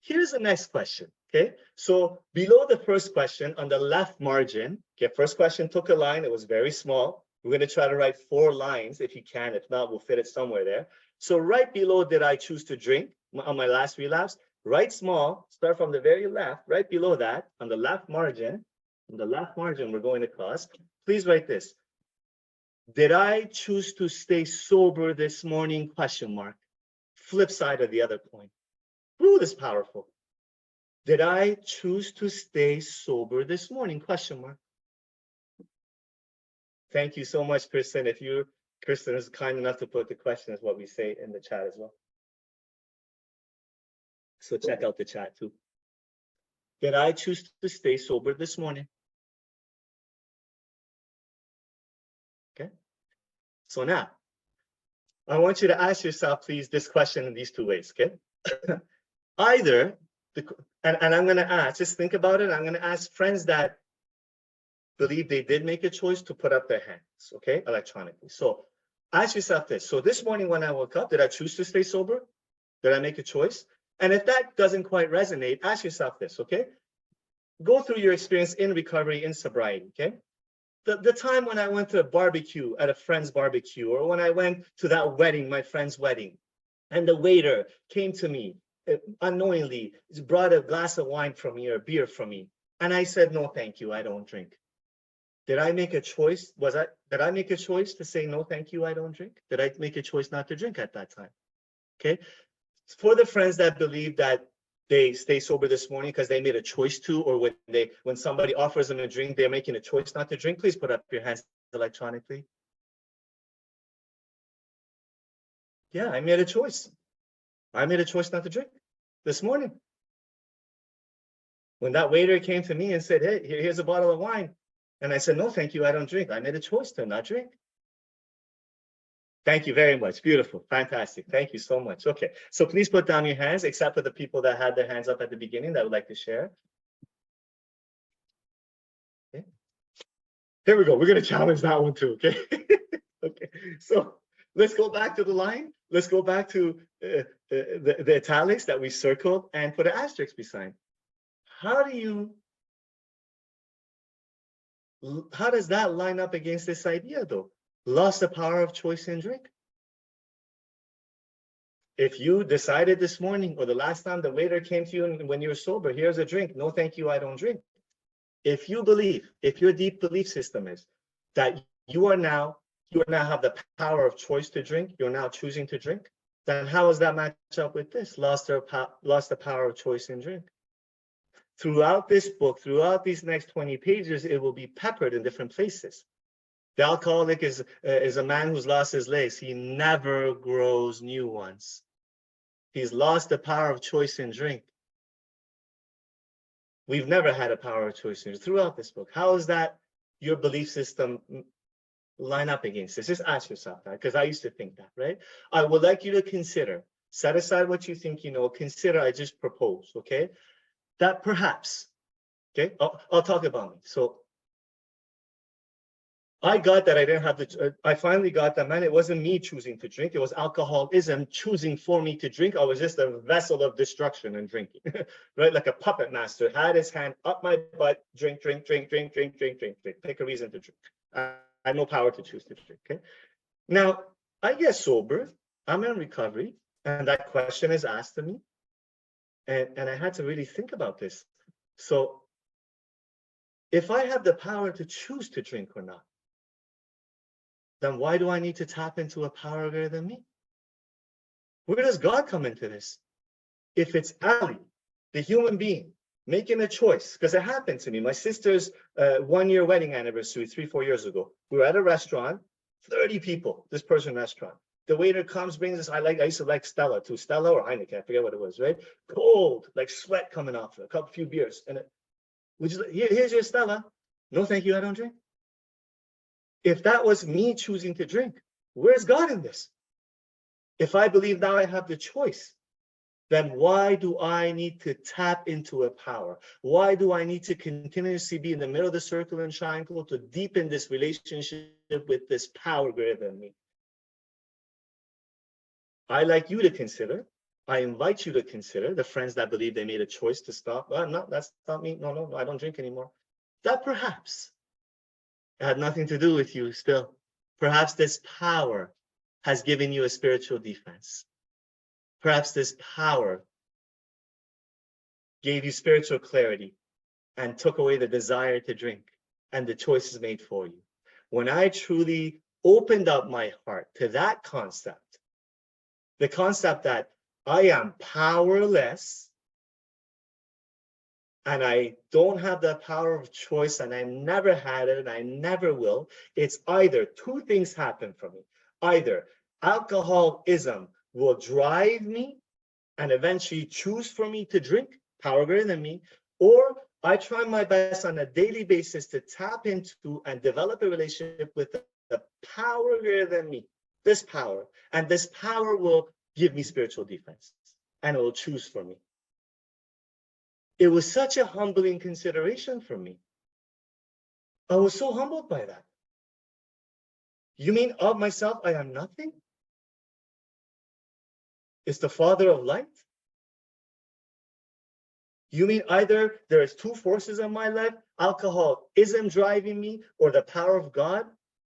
here's the next question. Okay, so below the first question on the left margin, okay, first question took a line, it was very small. We're going to try to write 4 lines if you can. If not, we'll fit it somewhere there. So right below, did I choose to drink on my last relapse? Write small, start from the very left, right below that, on the left margin. On the left margin, we're going across. Please write this. Did I choose to stay sober this morning? Question mark. Flip side of the other coin. Ooh, this is powerful. Did I choose to stay sober this morning? Question mark. Thank you so much, Kristen. Kristen is kind enough to put the question as what we say in the chat as well. So check out the chat too. Did I choose to stay sober this morning? Okay. So now, I want you to ask yourself, please, this question in these 2 ways, okay? Either, and I'm going to ask, just think about it. I'm going to ask friends that believe they did make a choice to put up their hands, okay, electronically. So ask yourself this. So this morning when I woke up, did I choose to stay sober? Did I make a choice? And if that doesn't quite resonate, ask yourself this, okay? Go through your experience in recovery, in sobriety, okay? The time when I went to a barbecue at a friend's barbecue, or when I went to that wedding, my friend's wedding, and the waiter came to me unknowingly, brought a glass of wine from me or beer from me. And I said, no, thank you, I don't drink. Did I make a choice? Did I make a choice to say, no, thank you, I don't drink? Did I make a choice not to drink at that time? Okay. For the friends that believe that they stay sober this morning because they made a choice to, or when somebody offers them a drink, they're making a choice not to drink, please put up your hands electronically. Yeah, I made a choice. I made a choice not to drink this morning. When that waiter came to me and said, hey, here's a bottle of wine. And I said, no, thank you, I don't drink. I made a choice to not drink. Thank you very much. Beautiful. Fantastic. Thank you so much. Okay, so please put down your hands, except for the people that had their hands up at the beginning that would like to share. Okay. Here we go. We're going to challenge that one too, okay? Okay, so let's go back to the line. Let's go back to the italics that we circled and put an asterisk beside. How does that line up against this idea though? Lost the power of choice and drink. If you decided this morning or the last time the waiter came to you and when you were sober, here's a drink. No, thank you, I don't drink. If you believe, if your deep belief system is that you now have the power of choice to drink, you're now choosing to drink, then how does that match up with this? Lost the power of choice and drink. Throughout this book, throughout these next 20 pages, it will be peppered in different places. The alcoholic is a man who's lost his legs. He never grows new ones. He's lost the power of choice in drink. We've never had a power of choice in drink throughout this book. How is that your belief system line up against this? Just ask yourself that, because I used to think that, right? I would like you to consider, set aside what you think you know, consider I just proposed, okay? That perhaps, okay, I'll talk about me. So I got that I didn't have I finally got that, man, it wasn't me choosing to drink. It was alcoholism choosing for me to drink. I was just a vessel of destruction and drinking, right? Like a puppet master had his hand up my butt, drink, drink, drink, drink, drink, drink, drink, drink. Pick a reason to drink. I had no power to choose to drink, okay? Now, I get sober, I'm in recovery, and that question is asked to me. And I had to really think about this. So if I have the power to choose to drink or not, then why do I need to tap into a power greater than me? Where does God come into this? If it's Ali, the human being, making a choice, because it happened to me. My sister's 1-year wedding anniversary 3-4 years ago. We were at a restaurant, 30 people, this person restaurant. The waiter comes, brings us, I used to like Stella too, Stella or Heineken, I forget what it was, right? Cold, like sweat coming off it, a few beers. And here's your Stella. No, thank you, I don't drink. If that was me choosing to drink, where's God in this? If I believe now I have the choice, then why do I need to tap into a power? Why do I need to continuously be in the middle of the circle and triangle to deepen this relationship with this power greater than me? I like you to consider, I invite you to consider the friends that believe they made a choice to stop. No, that's not me. No, I don't drink anymore. That perhaps it had nothing to do with you still. Perhaps this power has given you a spiritual defense. Perhaps this power gave you spiritual clarity and took away the desire to drink, and the choice is made for you. When I truly opened up my heart to that concept, the concept that I am powerless and I don't have the power of choice, and I never had it and I never will, it's either two things happen for me. Either alcoholism will drive me and eventually choose for me to drink, power greater than me, or I try my best on a daily basis to tap into and develop a relationship with the power greater than me, this power, and this power will give me spiritual defense and it will choose for me. It was such a humbling consideration for me. I was so humbled by that. You mean of myself, I am nothing? It's the Father of light? You mean either there is two forces in my life, alcoholism driving me or the power of God,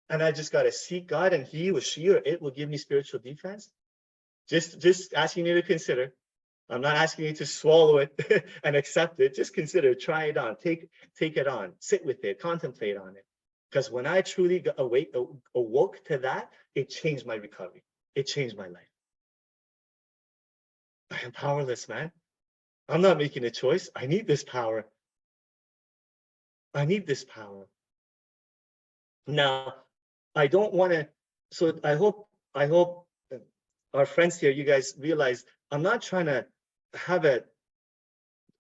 and I just got to seek God and he or she or it will give me spiritual defense? Just asking you to consider. I'm not asking you to swallow it and accept it. Just consider, try it on, take it on, sit with it, contemplate on it. Because when I truly awoke to that, it changed my recovery. It changed my life. I am powerless, man. I'm not making a choice. I need this power. I need this power. Now, I don't want to, so I hope our friends here, you guys realize I'm not trying to have an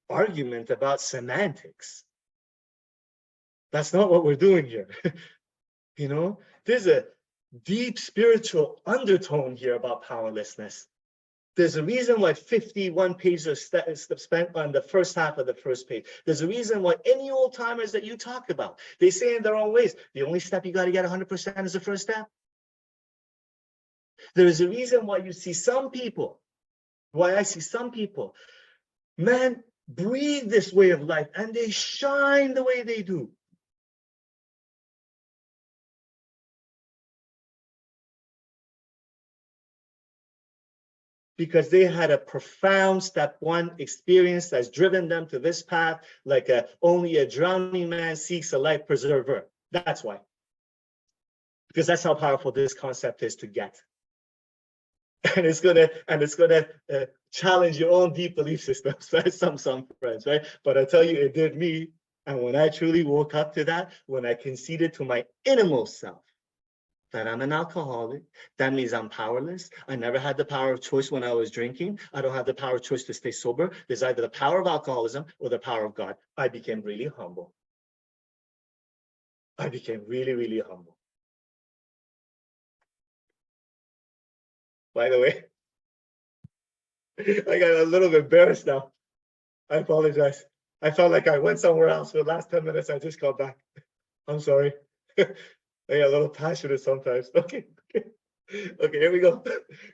argument about semantics. That's not what we're doing here. You know, there's a deep spiritual undertone here about powerlessness. There's a reason why 51 pages are spent on the first half of the first page. There's a reason why any old timers that you talk about, they say in their own ways, the only step you got to get 100% is the first step. There is a reason why you see some people, why I see some people, man, breathe this way of life and they shine the way they do. Because they had a profound step one experience that's driven them to this path, like only a drowning man seeks a life preserver. That's why. Because that's how powerful this concept is to get. And it's gonna challenge your own deep belief systems, right? Some friends, right? But I tell you, it did me. And when I truly woke up to that, when I conceded to my innermost self that I'm an alcoholic, that means I'm powerless. I never had the power of choice when I was drinking. I don't have the power of choice to stay sober. There's either the power of alcoholism or the power of God. I became really humble. I became really, really humble. By the way, I got a little bit embarrassed now. I apologize. I felt like I went somewhere else for the last 10 minutes. I just got back. I'm sorry. I get a little passionate sometimes. Okay, here we go.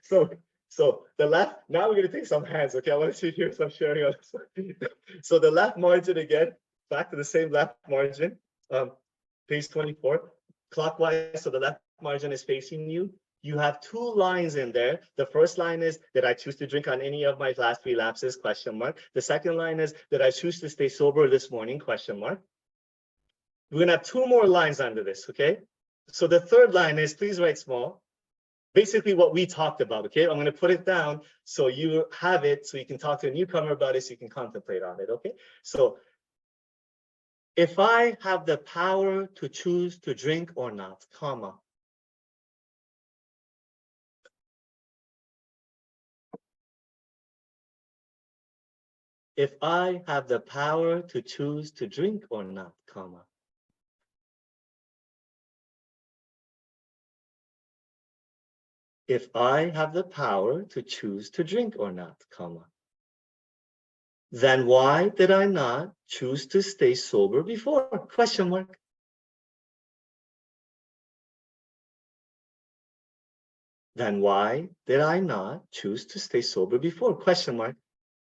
So the left, now we're gonna take some hands. Okay, I want to see here some sharing on this one. So the left margin again, back to the same left margin, page 24, clockwise. So the left margin is facing you. you have two lines in there. The first line is, did I choose to drink on any of my last 3 lapses? Question mark. The second line is, did I choose to stay sober this morning? Question mark. We're gonna have 2 more lines under this, okay? So the third line is, please write small. Basically what we talked about, okay? I'm gonna put it down so you have it, so you can talk to a newcomer about it, so you can contemplate on it, okay? So if I have the power to choose to drink or not, comma. If I have the power to choose to drink or not, comma. If I have the power to choose to drink or not, comma. Then why did I not choose to stay sober before? Question mark. Then why did I not choose to stay sober before? Question mark.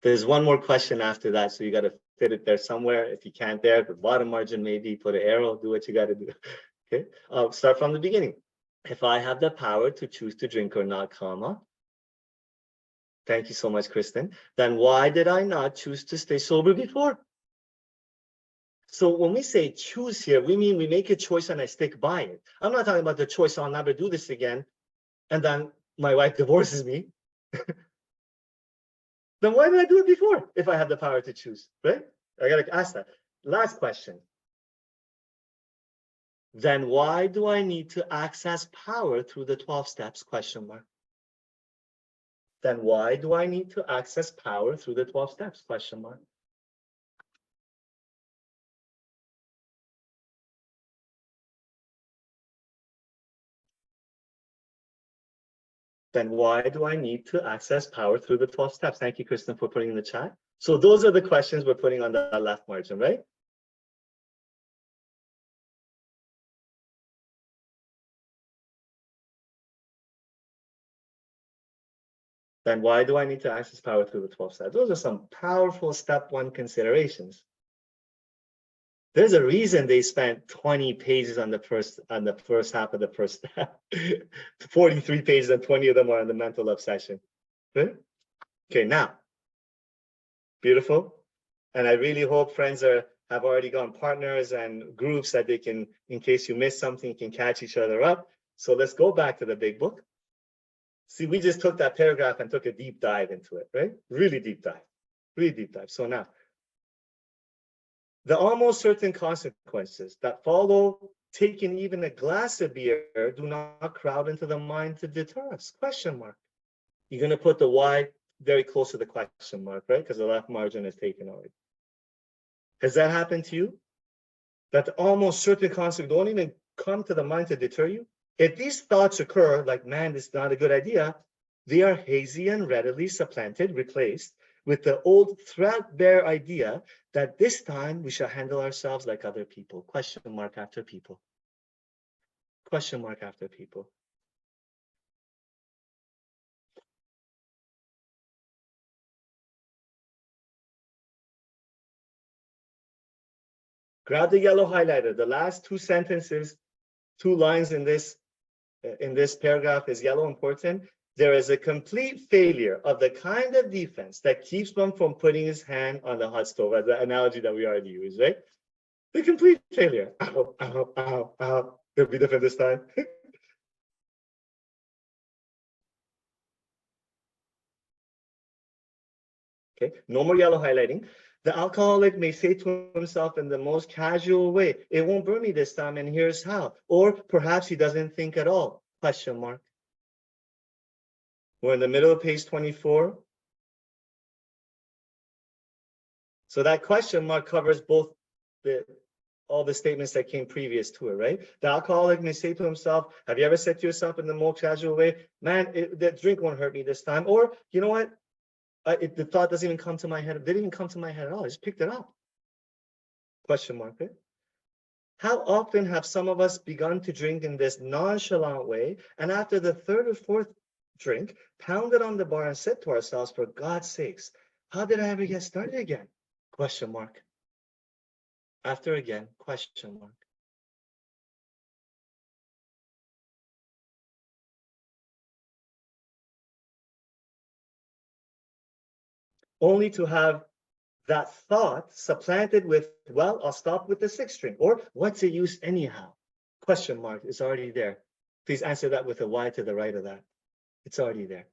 There's one more question after that, so you got to fit it there somewhere. If you can't there, the bottom margin maybe, put an arrow, do what you got to do. Okay, I'll start from the beginning. If I have the power to choose to drink or not, comma. Thank you so much, Kristen. Then why did I not choose to stay sober before? So when we say choose here, we mean we make a choice and I stick by it. I'm not talking about the choice, I'll never do this again, and then my wife divorces me. Then why did I do it before if I have the power to choose, right? I gotta ask that. Last question. Then why do I need to access power through the 12 steps, question mark? Then why do I need to access power through the 12 steps, question mark? Then why do I need to access power through the 12 steps? Thank you, Kristen, for putting in the chat. So those are the questions we're putting on the left margin, right? Then why do I need to access power through the 12 steps? Those are some powerful step 1 considerations. There's a reason they spent 20 pages on the first half of the first step. 43 pages and 20 of them are on the mental obsession. Right? Okay, now, beautiful. And I really hope friends have already gone partners and groups that they can, in case you miss something, you can catch each other up. So let's go back to the big book. See, we just took that paragraph and took a deep dive into it, right? Really deep dive, really deep dive. So now, the almost certain consequences that follow taking even a glass of beer do not crowd into the mind to deter us, question mark. You're gonna put the why very close to the question mark, right? Because the left margin is taken already. Has that happened to you? That the almost certain consequences don't even come to the mind to deter you? If these thoughts occur, like, man, this is not a good idea, they are hazy and readily supplanted, replaced with the old threadbare idea that this time we shall handle ourselves like other people. Question mark after people. Question mark after people. Grab the yellow highlighter. The last 2 sentences, 2 lines in this paragraph is yellow important. There is a complete failure of the kind of defense that keeps one from putting his hand on the hot stove, as the analogy that we already used, right? The complete failure. Ow, ow, ow, ow. It'll be different this time. Okay, no more yellow highlighting. The alcoholic may say to himself in the most casual way, it won't burn me this time, and here's how. Or perhaps he doesn't think at all, question mark. We're in the middle of page 24. So that question mark covers both all the statements that came previous to it, right? The alcoholic may say to himself, have you ever said to yourself in the most casual way, man, that drink won't hurt me this time? Or, you know what? The thought doesn't even come to my head. It didn't even come to my head at all. I just picked it up. Question mark, right? How often have some of us begun to drink in this nonchalant way, and after the 3rd or 4th drink, pounded on the bar and said to ourselves, for God's sakes, how did I ever get started again? Question mark. After again, question mark. only to have that thought supplanted with, well, I'll stop with the 6th drink, or what's the use anyhow? Question mark is already there. Please answer that with a Y to the right of that. It's already there.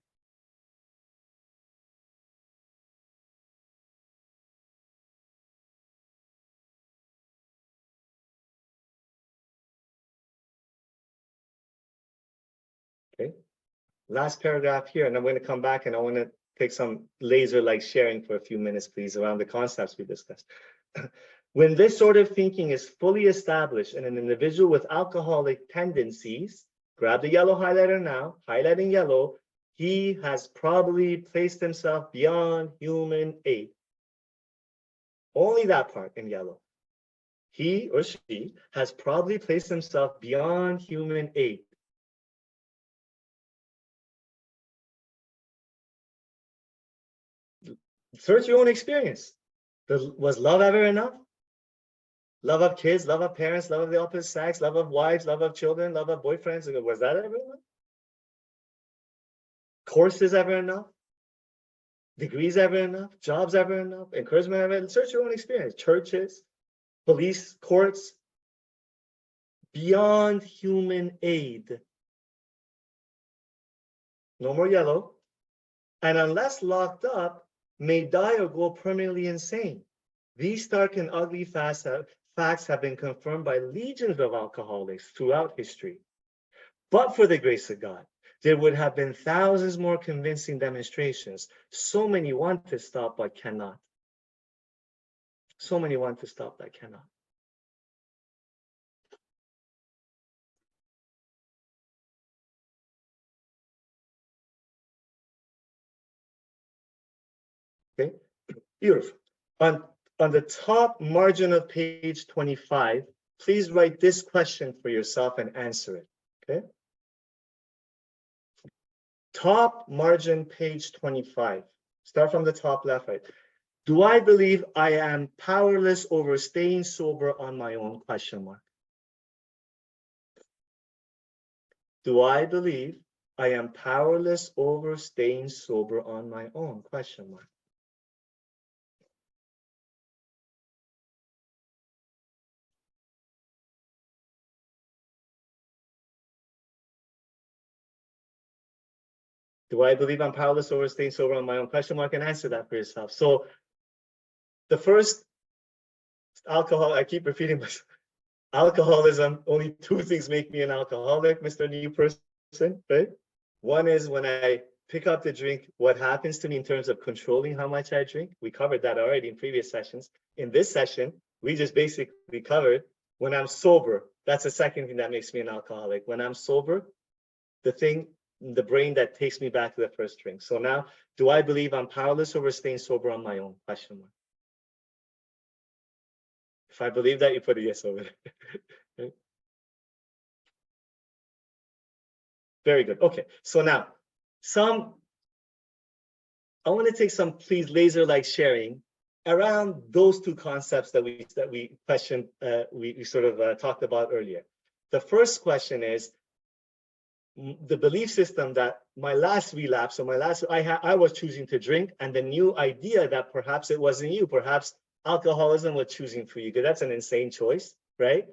Okay, last paragraph here, and I'm going to come back and I want to take some laser-like sharing for a few minutes, please, around the concepts we discussed. When this sort of thinking is fully established in an individual with alcoholic tendencies, grab the yellow highlighter now, highlight in yellow, he has probably placed himself beyond human aid. Only that part in yellow. He or she has probably placed himself beyond human aid. Search your own experience. Was love ever enough? Love of kids, love of parents, love of the opposite sex, love of wives, love of children, love of boyfriends. Was that ever enough? Courses ever enough? Degrees ever enough? Jobs ever enough? Encouragement ever enough? Search your own experience. Churches, police, courts. Beyond human aid. No more yellow. And unless locked up, may die or go permanently insane. These stark and ugly facts have been confirmed by legions of alcoholics throughout history. But for the grace of God, there would have been thousands more convincing demonstrations. So many want to stop but cannot. So many want to stop but cannot. Okay, beautiful. On the top margin of page 25, please write this question for yourself and answer it, okay? Top margin, page 25. Start from the top left, right. Do I believe I am powerless over staying sober on my own? Question mark. Do I believe I am powerless over staying sober on my own? Question mark. Do I believe I'm powerless over staying sober on my own? Question mark, and answer that for yourself. So the first, alcohol, I keep repeating myself. Alcoholism, only 2 things make me an alcoholic, Mr. New Person, right? One is when I pick up the drink, what happens to me in terms of controlling how much I drink. We covered that already in previous sessions. In this session, we just basically covered when I'm sober. That's the second thing that makes me an alcoholic. When I'm sober, the brain that takes me back to the first drink. So now, do I believe I'm powerless over staying sober on my own? Question mark. If I believe that, you put a yes over there. Very good. Okay, so now I want to take some, please, laser-like sharing around those 2 concepts that we questioned, we sort of talked about earlier. The first question is the belief system that my last relapse, or I was choosing to drink, and the new idea that perhaps it wasn't you, perhaps alcoholism was choosing for you, because that's an insane choice, right?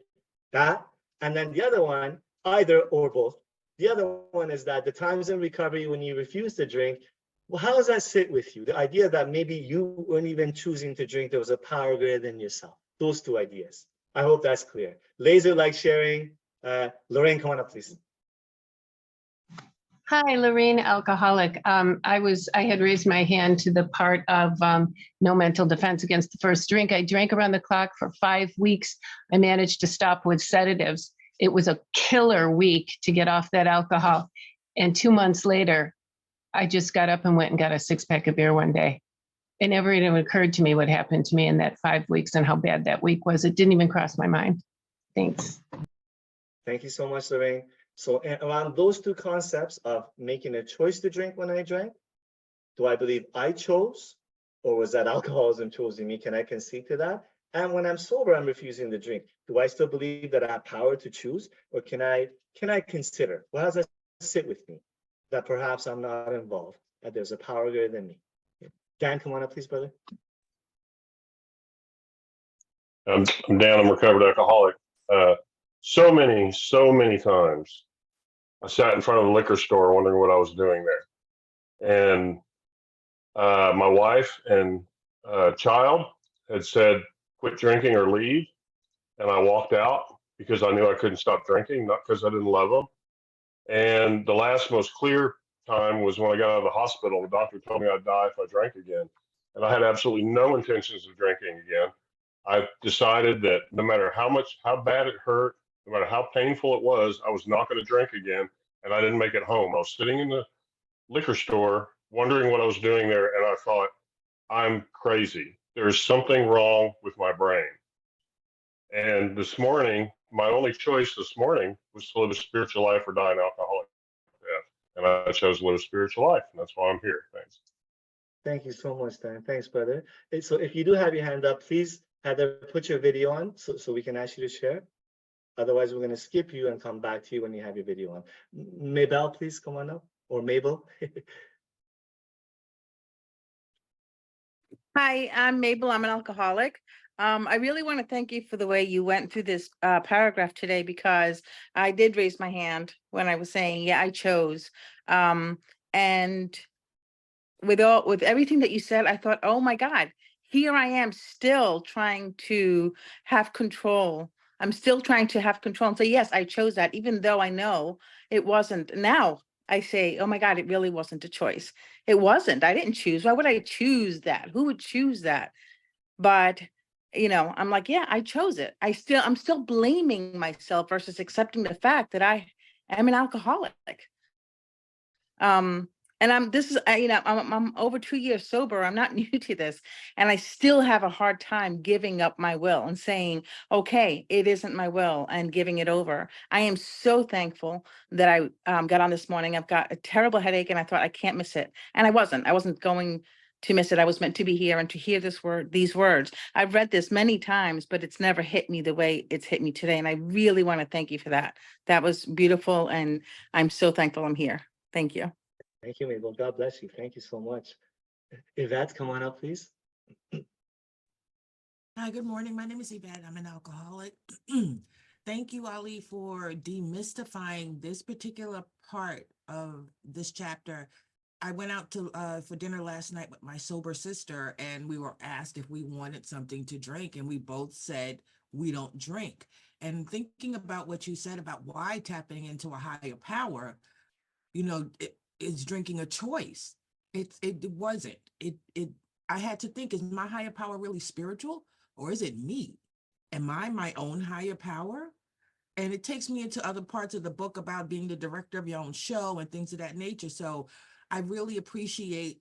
That, and then the other one, either or both. The other one is that the times in recovery when you refuse to drink, well, how does that sit with you? The idea that maybe you weren't even choosing to drink, there was a power greater than yourself. Those 2 ideas. I hope that's clear. Laser-like sharing. Lorraine, come on up, please. Hi, Lorraine, alcoholic. I had raised my hand to the part of no mental defense against the first drink. I drank around the clock for 5 weeks. I managed to stop with sedatives. It was a killer week to get off that alcohol. And 2 months later, I just got up and went and got a 6-pack of beer one day. It never even occurred to me what happened to me in that 5 weeks and how bad that week was. It didn't even cross my mind. Thanks. Thank you so much, Lorraine. So around those 2 concepts of making a choice to drink when I drank, do I believe I chose, or was that alcoholism choosing me? Can I concede to that? And when I'm sober, I'm refusing to drink. Do I still believe that I have power to choose, or can I consider? Well, how does that sit with me? That perhaps I'm not involved, that there's a power greater than me. Dan, come on up, please, brother. I'm Dan, I'm a recovered alcoholic. So many times I sat in front of a liquor store wondering what I was doing there. And my wife and child had said, quit drinking or leave. And I walked out because I knew I couldn't stop drinking, not because I didn't love them. And the last most clear time was when I got out of the hospital. The doctor told me I'd die if I drank again. And I had absolutely no intentions of drinking again. I decided that no matter how bad it hurt, no matter how painful it was, I was not going to drink again. And I didn't make it home. I was sitting in the liquor store wondering what I was doing there. And I thought, I'm crazy. There's something wrong with my brain. And this morning, my only choice this morning was to live a spiritual life or die an alcoholic death. And I chose to live a spiritual life. And that's why I'm here. Thanks. Thank you so much, Dan. Thanks, brother. So if you do have your hand up, please Heather, put your video on so we can ask you to share. Otherwise, we're going to skip you and come back to you when you have your video on. Mabel, please come on up, or Mabel. Hi, I'm Mabel. I'm an alcoholic. I really want to thank you for the way you went through this paragraph today, because I did raise my hand when I was saying, yeah, I chose. And with everything that you said, I thought, oh my God, here I am still trying to have control. I'm still trying to have control and say, yes, I chose that, even though I know it wasn't. Now I say, oh my God, it really wasn't a choice. It wasn't. I didn't choose. Why would I choose that? Who would choose that? But I'm like, yeah, I chose it. I'm still blaming myself versus accepting the fact that I am an alcoholic. And I'm over 2 years sober. I'm not new to this. And I still have a hard time giving up my will and saying, okay, it isn't my will, and giving it over. I am so thankful that I got on this morning. I've got a terrible headache and I thought I can't miss it. And I wasn't going to miss it. I was meant to be here and to hear these words. I've read this many times, but it's never hit me the way it's hit me today. And I really want to thank you for that. That was beautiful. And I'm so thankful I'm here. Thank you. Thank you, Mabel. God bless you. Thank you so much. Yvette, come on up, please. Hi, good morning. My name is Yvette. I'm an alcoholic. Thank you, Ali, for demystifying this particular part of this chapter. I went out for dinner last night with my sober sister, and we were asked if we wanted something to drink, and we both said we don't drink. And thinking about what you said about why tapping into a higher power, is drinking a choice. It wasn't. I had to think, is my higher power really spiritual, or is it me? Am I my own higher power? And it takes me into other parts of the book about being the director of your own show and things of that nature. So I really appreciate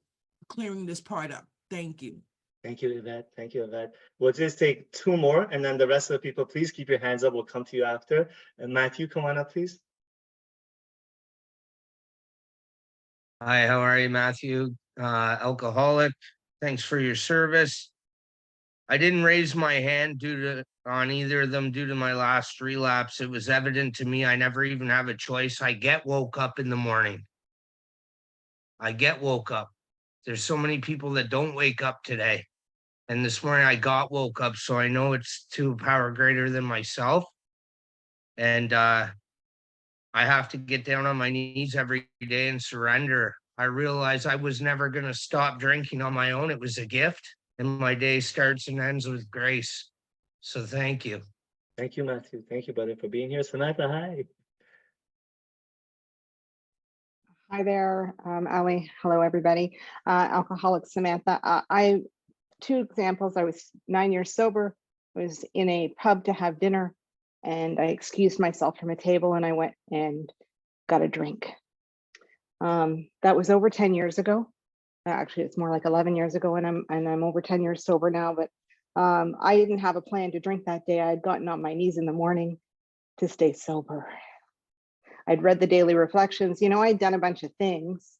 clearing this part up. Thank you. Thank you, Yvette. Thank you, Yvette. We'll just take 2 more, and then the rest of the people, please keep your hands up. We'll come to you after. And Matthew, come on up, please. Hi, how are you, Matthew? Alcoholic. Thanks for your service. I didn't raise my hand on either of them due to my last relapse. It was evident to me I never even have a choice. I get woke up in the morning. I get woke up. There's so many people that don't wake up today. And this morning I got woke up, so I know it's to a power greater than myself. And I have to get down on my knees every day and surrender. I realized I was never going to stop drinking on my own. It was a gift, and my day starts and ends with grace. So thank you. Thank you, Matthew. Thank you, brother, for being here. Samantha, hi. Hi there, Ali. Hello, everybody. Alcoholic Samantha. I 2 examples. I was 9 years sober. I was in a pub to have dinner, and I excused myself from a table, and I went and got a drink. That was over 10 years ago. Actually, it's more like 11 years ago, and I'm over 10 years sober now. But I didn't have a plan to drink that day. I had gotten on my knees in the morning to stay sober. I'd read the daily reflections. I'd done a bunch of things,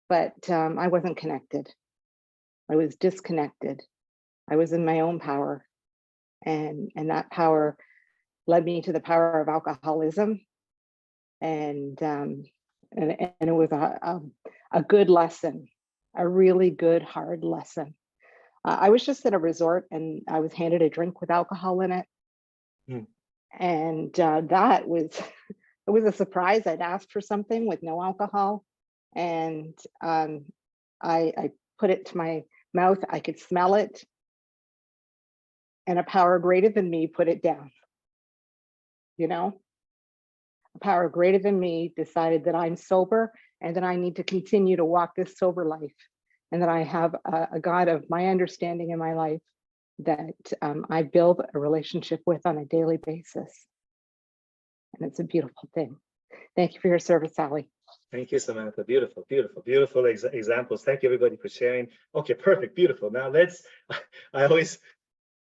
but I wasn't connected. I was disconnected. I was in my own power, and that power led me to the power of alcoholism, and it was a good lesson. a really good hard lesson. I was just at a resort and I was handed a drink with alcohol in it. Hmm. And that was, it was a surprise. I'd asked for something with no alcohol. And I put it to my mouth. I could smell it. And a power greater than me put it down. You know, a power greater than me decided that I'm sober and that I need to continue to walk this sober life, and that I have a God of my understanding in my life that I build a relationship with on a daily basis. And it's a beautiful thing. Thank you for your service, Sally. Thank you, Samantha. Beautiful, beautiful, beautiful examples. Thank you, everybody, for sharing. Okay, perfect, beautiful. Now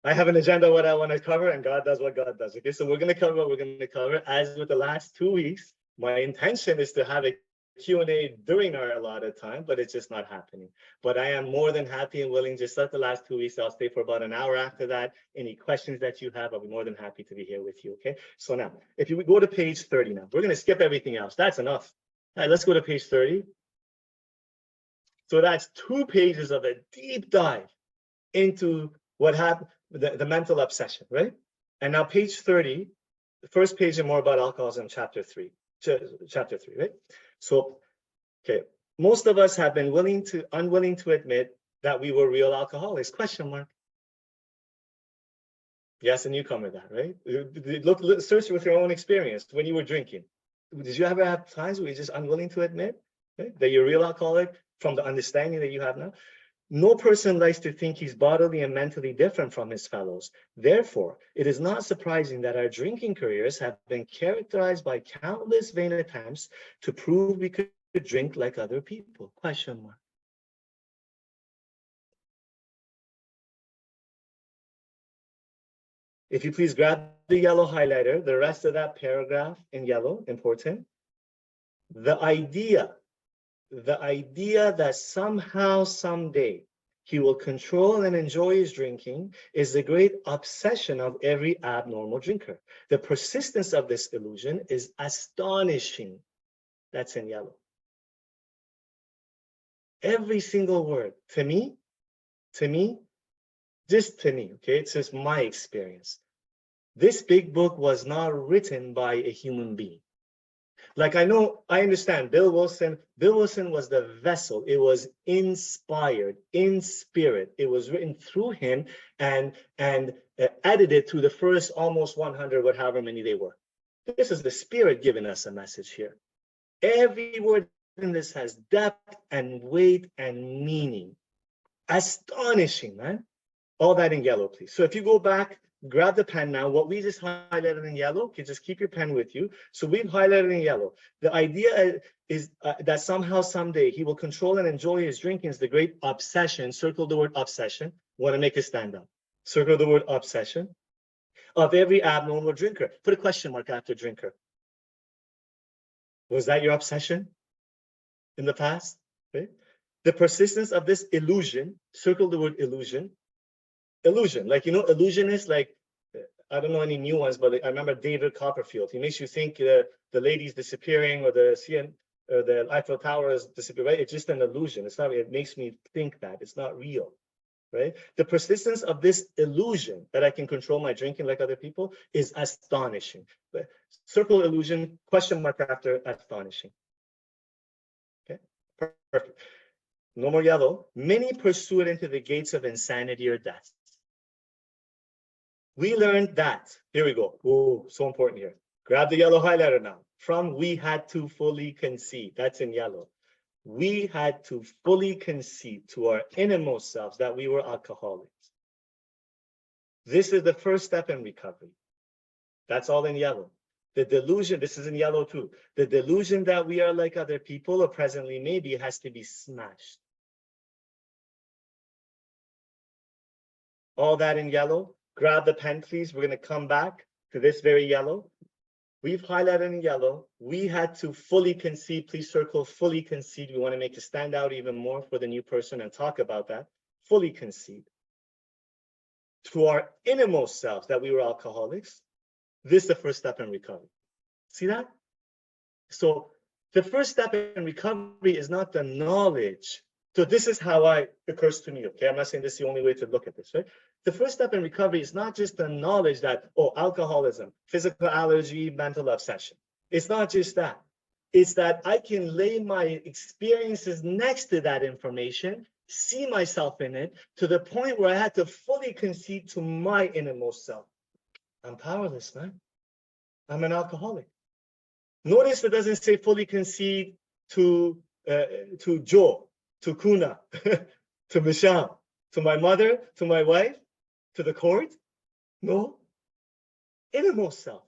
I have an agenda what I want to cover, and God does what God does. Okay, so we're going to cover what we're going to cover. As with the last 2 weeks, my intention is to have a Q&A during our allotted time, but it's just not happening. But I am more than happy and willing, just like the last 2 weeks, I'll stay for about an hour after that. Any questions that you have, I'll be more than happy to be here with you, okay? So now, if you would go to page 30 now, we're going to skip everything else. That's enough. All right, let's go to page 30. So that's 2 pages of a deep dive into what happened, the mental obsession, right? And now page 30, the first page is more about alcoholism, chapter 3, right? So, okay, most of us have been unwilling to admit that we were real alcoholics, question mark. Yes, a newcomer that, right? Look, search with your own experience when you were drinking. Did you ever have times where you're just unwilling to admit, right, that you're a real alcoholic from the understanding that you have now? No person likes to think he's bodily and mentally different from his fellows. Therefore, it is not surprising that our drinking careers have been characterized by countless vain attempts to prove we could drink like other people, question mark. If you please grab the yellow highlighter, the rest of that paragraph in yellow, important. The idea that somehow, someday, he will control and enjoy his drinking is the great obsession of every abnormal drinker. The persistence of this illusion is astonishing. That's in yellow. Every single word, to me, just to me, okay, it's just my experience. This big book was not written by a human being. Like I understand Bill Wilson was the vessel. It was inspired in spirit. It was written through him and edited to the first almost 100, however many they were. This is the spirit giving us a message here. Every word in this has depth and weight and meaning. Astonishing, man. All that in yellow, please. So if you go back, grab the pen now. What we just highlighted in yellow, okay, just keep your pen with you. So we've highlighted in yellow. The idea is that somehow, someday, he will control and enjoy his drinking is the great obsession. Circle the word obsession. Want to make it stand up. Circle the word obsession of every abnormal drinker. Put a question mark after drinker. Was that your obsession in the past? Okay. The persistence of this illusion, circle the word illusion. Illusion, like, you know, illusionist, like, I don't know any new ones, but I remember David Copperfield. He makes you think the lady's disappearing or the Eiffel Tower is disappearing, right? It's just an illusion. It's not, it makes me think that it's not real, right? The persistence of this illusion that I can control my drinking like other people is astonishing. But circle illusion, question mark after astonishing. Okay, perfect. No more yellow. Many pursue it into the gates of insanity or death. We learned that, here we go. Oh, so important here. Grab the yellow highlighter now. From we had to fully concede, that's in yellow. We had to fully concede to our innermost selves that we were alcoholics. This is the first step in recovery. That's all in yellow. The delusion, this is in yellow too. The delusion that we are like other people or presently maybe has to be smashed. All that in yellow. Grab the pen, please. We're going to come back to this very yellow. We've highlighted in yellow. We had to fully concede. Please circle fully concede. We want to make it stand out even more for the new person and talk about that. Fully concede. To our innermost selves that we were alcoholics. This is the first step in recovery. See that? So the first step in recovery is not the knowledge So this is how it occurs to me, okay? I'm not saying this is the only way to look at this, right? The first step in recovery is not just the knowledge that, oh, alcoholism, physical allergy, mental obsession. It's not just that. It's that I can lay my experiences next to that information, see myself in it, to the point where I had to fully concede to my innermost self. I'm powerless, man. I'm an alcoholic. Notice it doesn't say fully concede to Joe, to Kuna, to Michelle, to my mother, to my wife, to the court. No, innermost self.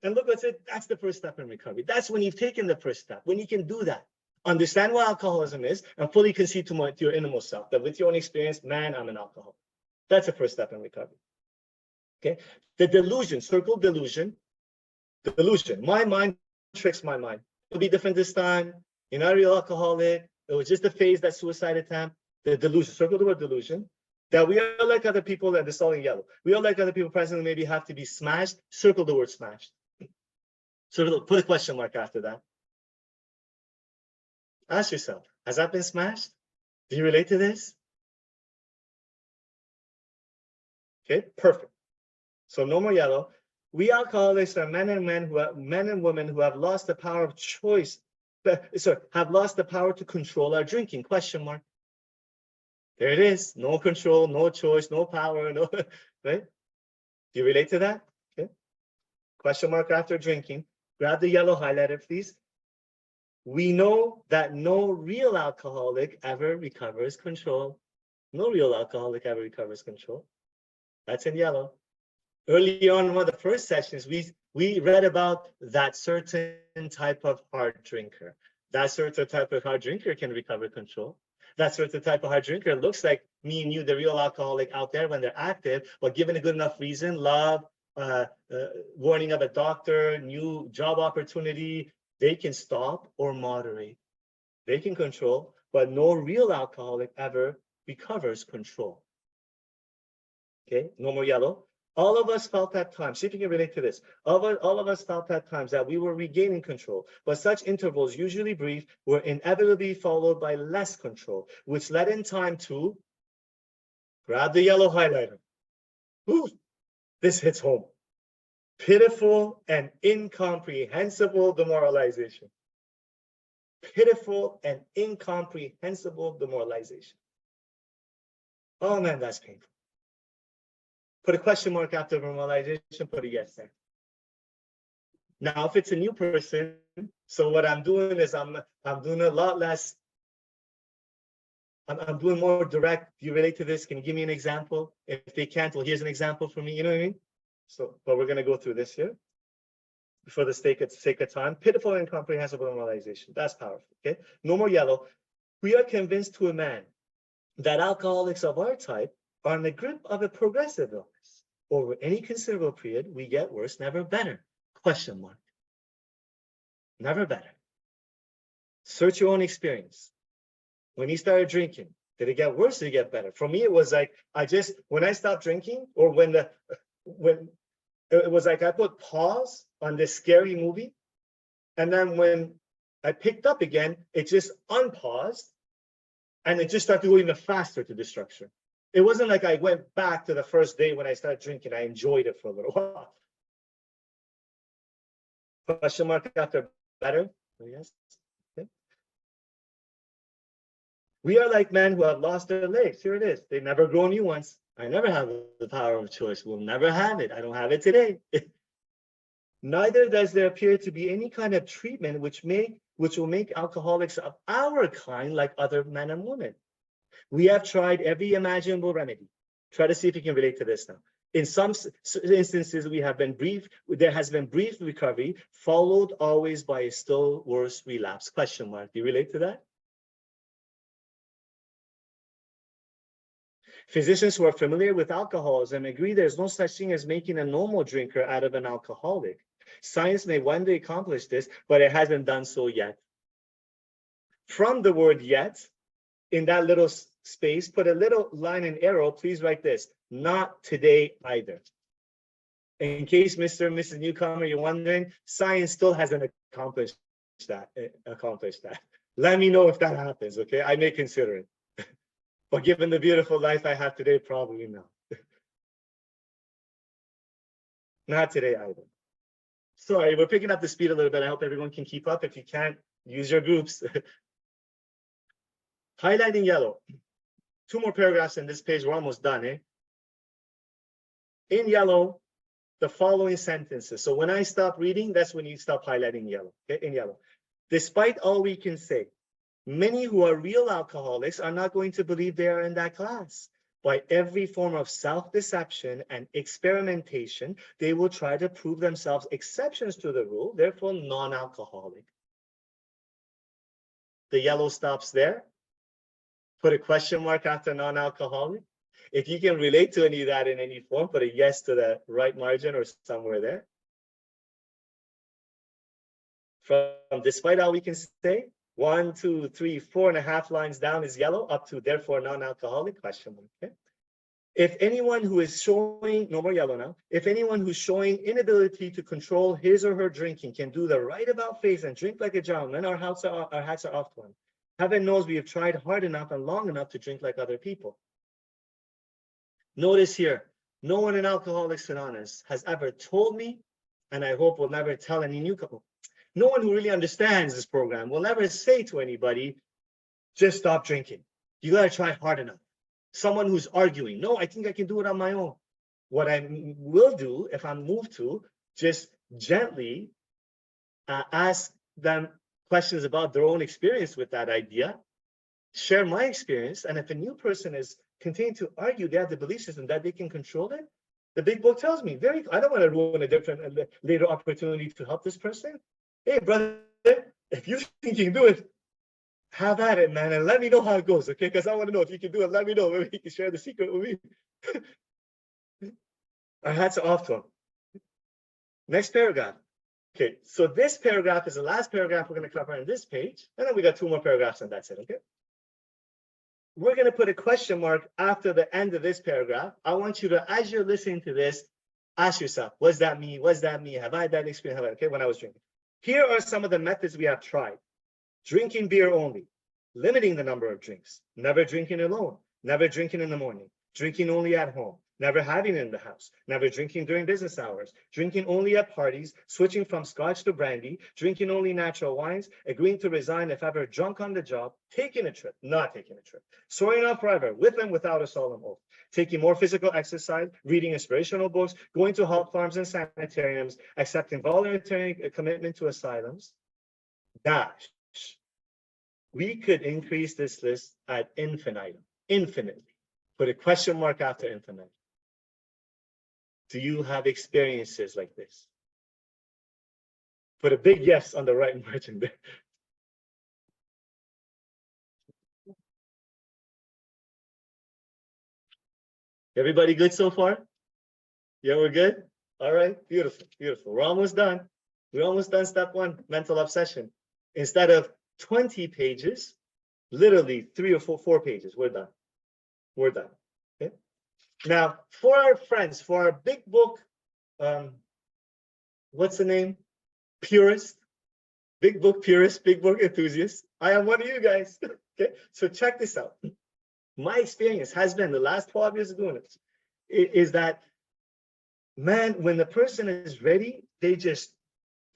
And look what's it. That's the first step in recovery. That's when you've taken the first step, when you can do that. Understand what alcoholism is and fully concede to your innermost self, that with your own experience, man, I'm an alcoholic. That's the first step in recovery. Okay. The delusion, circle delusion. Delusion. My mind tricks my mind. It'll be different this time. You're not a real alcoholic. It was just a phase, that suicide attempt. The delusion, circle the word delusion. That we are like other people, and it's all in yellow. We are like other people presently, maybe have to be smashed. Circle the word smashed. So put a question mark after that. Ask yourself, has that been smashed? Do you relate to this? Okay, perfect. So no more yellow. We alcoholics are men and women who have lost the power of choice. Have lost the power to control our drinking. Question mark. There it is. No control, no choice, no power, no, right? Do you relate to that? Okay. Question mark after drinking. Grab the yellow highlighter, please. We know that no real alcoholic ever recovers control. No real alcoholic ever recovers control. That's in yellow. Early on in one of the first sessions, we read about that certain type of hard drinker. That certain type of hard drinker can recover control. That certain type of hard drinker looks like me and you, the real alcoholic out there when they're active, but given a good enough reason, love, warning of a doctor, new job opportunity, they can stop or moderate. They can control, but no real alcoholic ever recovers control. Okay, no more yellow. All of us felt at times, see if you can relate to this. All of us felt at times that we were regaining control, but such intervals, usually brief, were inevitably followed by less control, which led in time to grab the yellow highlighter. Ooh, this hits home. Pitiful and incomprehensible demoralization. Pitiful and incomprehensible demoralization. Oh man, that's painful. Put a question mark after demoralization, put a yes there. Now, if it's a new person, so what I'm doing is I'm doing a lot less. I'm doing more direct. Do you relate to this? Can you give me an example? If they can't, well, here's an example for me. You know what I mean? So, but we're going to go through this here for the sake of time. Pitiful and incomprehensible demoralization. That's powerful. Okay. No more yellow. We are convinced to a man that alcoholics of our type are in the grip of a progressive illness. Over any considerable period, we get worse, never better. Question mark. Never better. Search your own experience. When you started drinking, did it get worse or did it get better? For me, it was like, when I stopped drinking, or when it was like I put pause on this scary movie, and then when I picked up again, it just unpaused, and it just started going even faster to destruction. It wasn't like I went back to the first day when I started drinking. I enjoyed it for a little while. Question mark after better? Yes. Okay. We are like men who have lost their legs. Here it is. They never grow new ones. I never have the power of choice. We'll never have it. I don't have it today. Neither does there appear to be any kind of treatment which will make alcoholics of our kind like other men and women. We have tried every imaginable remedy. Try to see if you can relate to this now. In some instances, there has been brief recovery, followed always by a still worse relapse. Question mark. Do you relate to that? Physicians who are familiar with alcoholism agree there's no such thing as making a normal drinker out of an alcoholic. Science may one day accomplish this, but it hasn't done so yet. From the word yet, in that little space, put a little line and arrow. Please write this: not today either. In case Mr. and Mrs. Newcomer, you're wondering, science still hasn't accomplished that. Let me know if that happens, okay? I may consider it. But given the beautiful life I have today, probably not. Not today either. Sorry, we're picking up the speed a little bit. I hope everyone can keep up. If you can't, use your groups. Highlight in yellow. 2 more paragraphs in this page. We're almost done, eh? In yellow, the following sentences. So when I stop reading, that's when you stop highlighting yellow, okay? In yellow. Despite all we can say, many who are real alcoholics are not going to believe they are in that class. By every form of self-deception and experimentation, they will try to prove themselves exceptions to the rule, therefore non-alcoholic. The yellow stops there. Put a question mark after non-alcoholic. If you can relate to any of that in any form, put a yes to the right margin or somewhere there. From despite all we can say, 1, 2, 3, 4.5 lines down is yellow, up to therefore non-alcoholic, question mark, okay? If anyone who is showing, no more yellow now, if anyone who's showing inability to control his or her drinking can do the right about face and drink like a gentleman, our hats are off to him. Heaven knows we have tried hard enough and long enough to drink like other people. Notice here, no one in Alcoholics Anonymous has ever told me, and I hope will never tell any new couple, no one who really understands this program will never say to anybody, just stop drinking. You got to try hard enough. Someone who's arguing, no, I think I can do it on my own. What I will do, if I'm moved to, just gently ask them questions about their own experience with that idea, share my experience, and if a new person is continuing to argue they have the belief system that they can control it, the big book tells me, I don't want to ruin a different later opportunity to help this person. Hey, brother, if you think you can do it, have at it, man, and let me know how it goes, okay? Because I want to know if you can do it. Let me know. Maybe you can share the secret with me. Our hats are off to him. Next paragraph. Okay, so this paragraph is the last paragraph we're going to cover on this page, and then we got 2 more paragraphs, and that's it, okay? We're going to put a question mark after the end of this paragraph. I want you to, as you're listening to this, ask yourself, what's that me? What's that me? Have I had that experience? Okay, when I was drinking. Here are some of the methods we have tried. Drinking beer only, limiting the number of drinks, never drinking alone, never drinking in the morning, drinking only at home, never having it in the house, never drinking during business hours, drinking only at parties, switching from scotch to brandy, drinking only natural wines, agreeing to resign if ever drunk on the job, taking a trip, not taking a trip, soaring off forever, with and without a solemn oath, taking more physical exercise, reading inspirational books, going to health farms and sanitariums, accepting voluntary commitment to asylums, dash. We could increase this list ad infinitum, infinitely. Put a question mark after infinite. Do you have experiences like this? Put a big yes on the right margin there. Everybody good so far? Yeah, we're good? All right, beautiful, beautiful. We're almost done. We're almost done step 1, mental obsession. Instead of 20 pages, literally 3 or 4 pages, we're done. We're done, okay? Now, for our friends, for our big book, what's the name? Purist, big book purist, big book enthusiast. I am one of you guys, okay? So check this out. My experience has been the last 12 years of doing this, is that, man, when the person is ready, this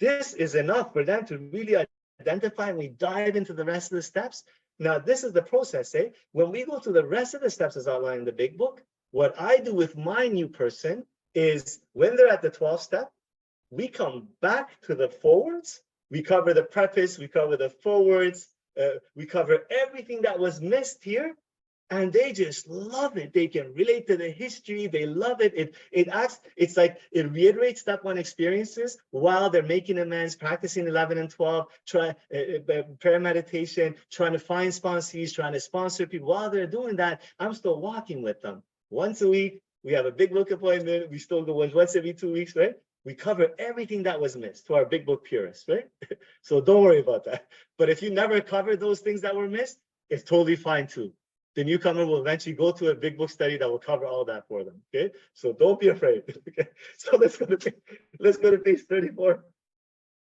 is enough for them to really identify and we dive into the rest of the steps. Now, this is the process, eh? When we go through the rest of the steps as outlined in the big book, what I do with my new person is when they're at the 12th step, we come back to the forwards, we cover the preface, we cover the forwards, we cover everything that was missed here, and they just love it. They can relate to the history. They love it. It's like it reiterates step 1 experiences while they're making amends, practicing 11 and 12, prayer meditation, trying to find sponsees, trying to sponsor people. While they're doing that, I'm still walking with them. Once a week, we have a big book appointment. We still go once every 2 weeks, right? We cover everything that was missed to our big book purists, right? So don't worry about that. But if you never covered those things that were missed, it's totally fine too. The newcomer will eventually go to a big book study that will cover all that for them. Okay, so don't be afraid. Okay, so let's go to page 34.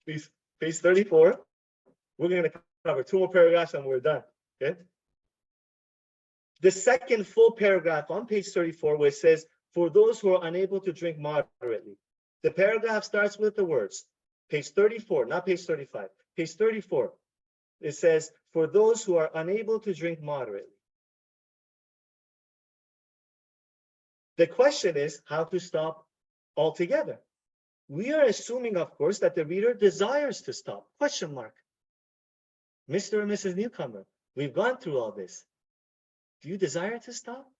Please, page 34. We're going to cover 2 more paragraphs and we're done. Okay. The second full paragraph on page 34, where it says, for those who are unable to drink moderately. The paragraph starts with the words, page 34, not page 35, page 34. It says, for those who are unable to drink moderately. The question is how to stop altogether. We are assuming, of course, that the reader desires to stop, question mark. Mr. and Mrs. Newcomer, we've gone through all this. Do you desire to stop?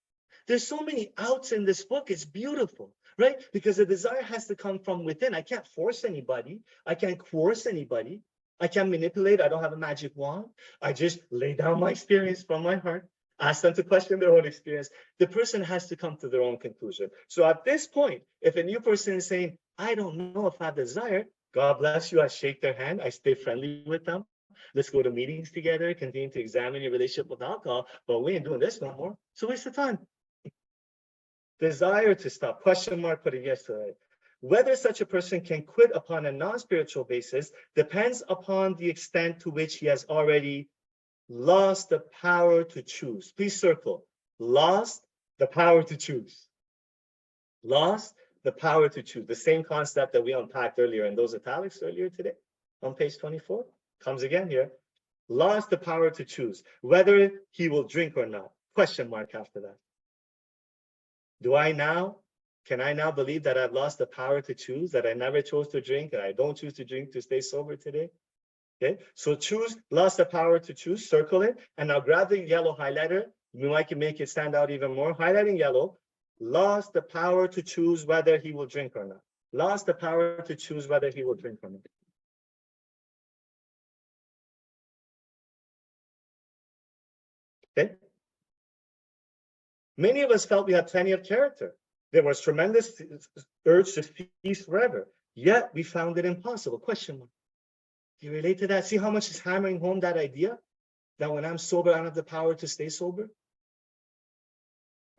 There's so many outs in this book. It's beautiful, right? Because the desire has to come from within. I can't force anybody. I can't coerce anybody. I can't manipulate. I don't have a magic wand. I just lay down my experience from my heart, ask them to question their own experience. The person has to come to their own conclusion. So at this point, if a new person is saying, I don't know if I desire, God bless you. I shake their hand. I stay friendly with them. Let's go to meetings together, continue to examine your relationship with alcohol, but we ain't doing this no more. So waste of time. Desire to stop, question mark, put a yes to it. Whether such a person can quit upon a non-spiritual basis depends upon the extent to which he has already lost the power to choose. Please circle, lost the power to choose. Lost the power to choose. The same concept that we unpacked earlier in those italics earlier today on page 24. Comes again here, lost the power to choose whether he will drink or not, question mark after that. Can I now believe that I've lost the power to choose, that I never chose to drink, and I don't choose to drink to stay sober today? Okay, so choose, lost the power to choose, circle it, and now grab the yellow highlighter. I can make it stand out even more, highlighting yellow, lost the power to choose whether he will drink or not. Lost the power to choose whether he will drink or not. Okay. Many of us felt we had plenty of character. There was tremendous urge to feast forever, yet we found it impossible. Question mark. Do you relate to that? See how much is hammering home that idea that when I'm sober, I don't have the power to stay sober?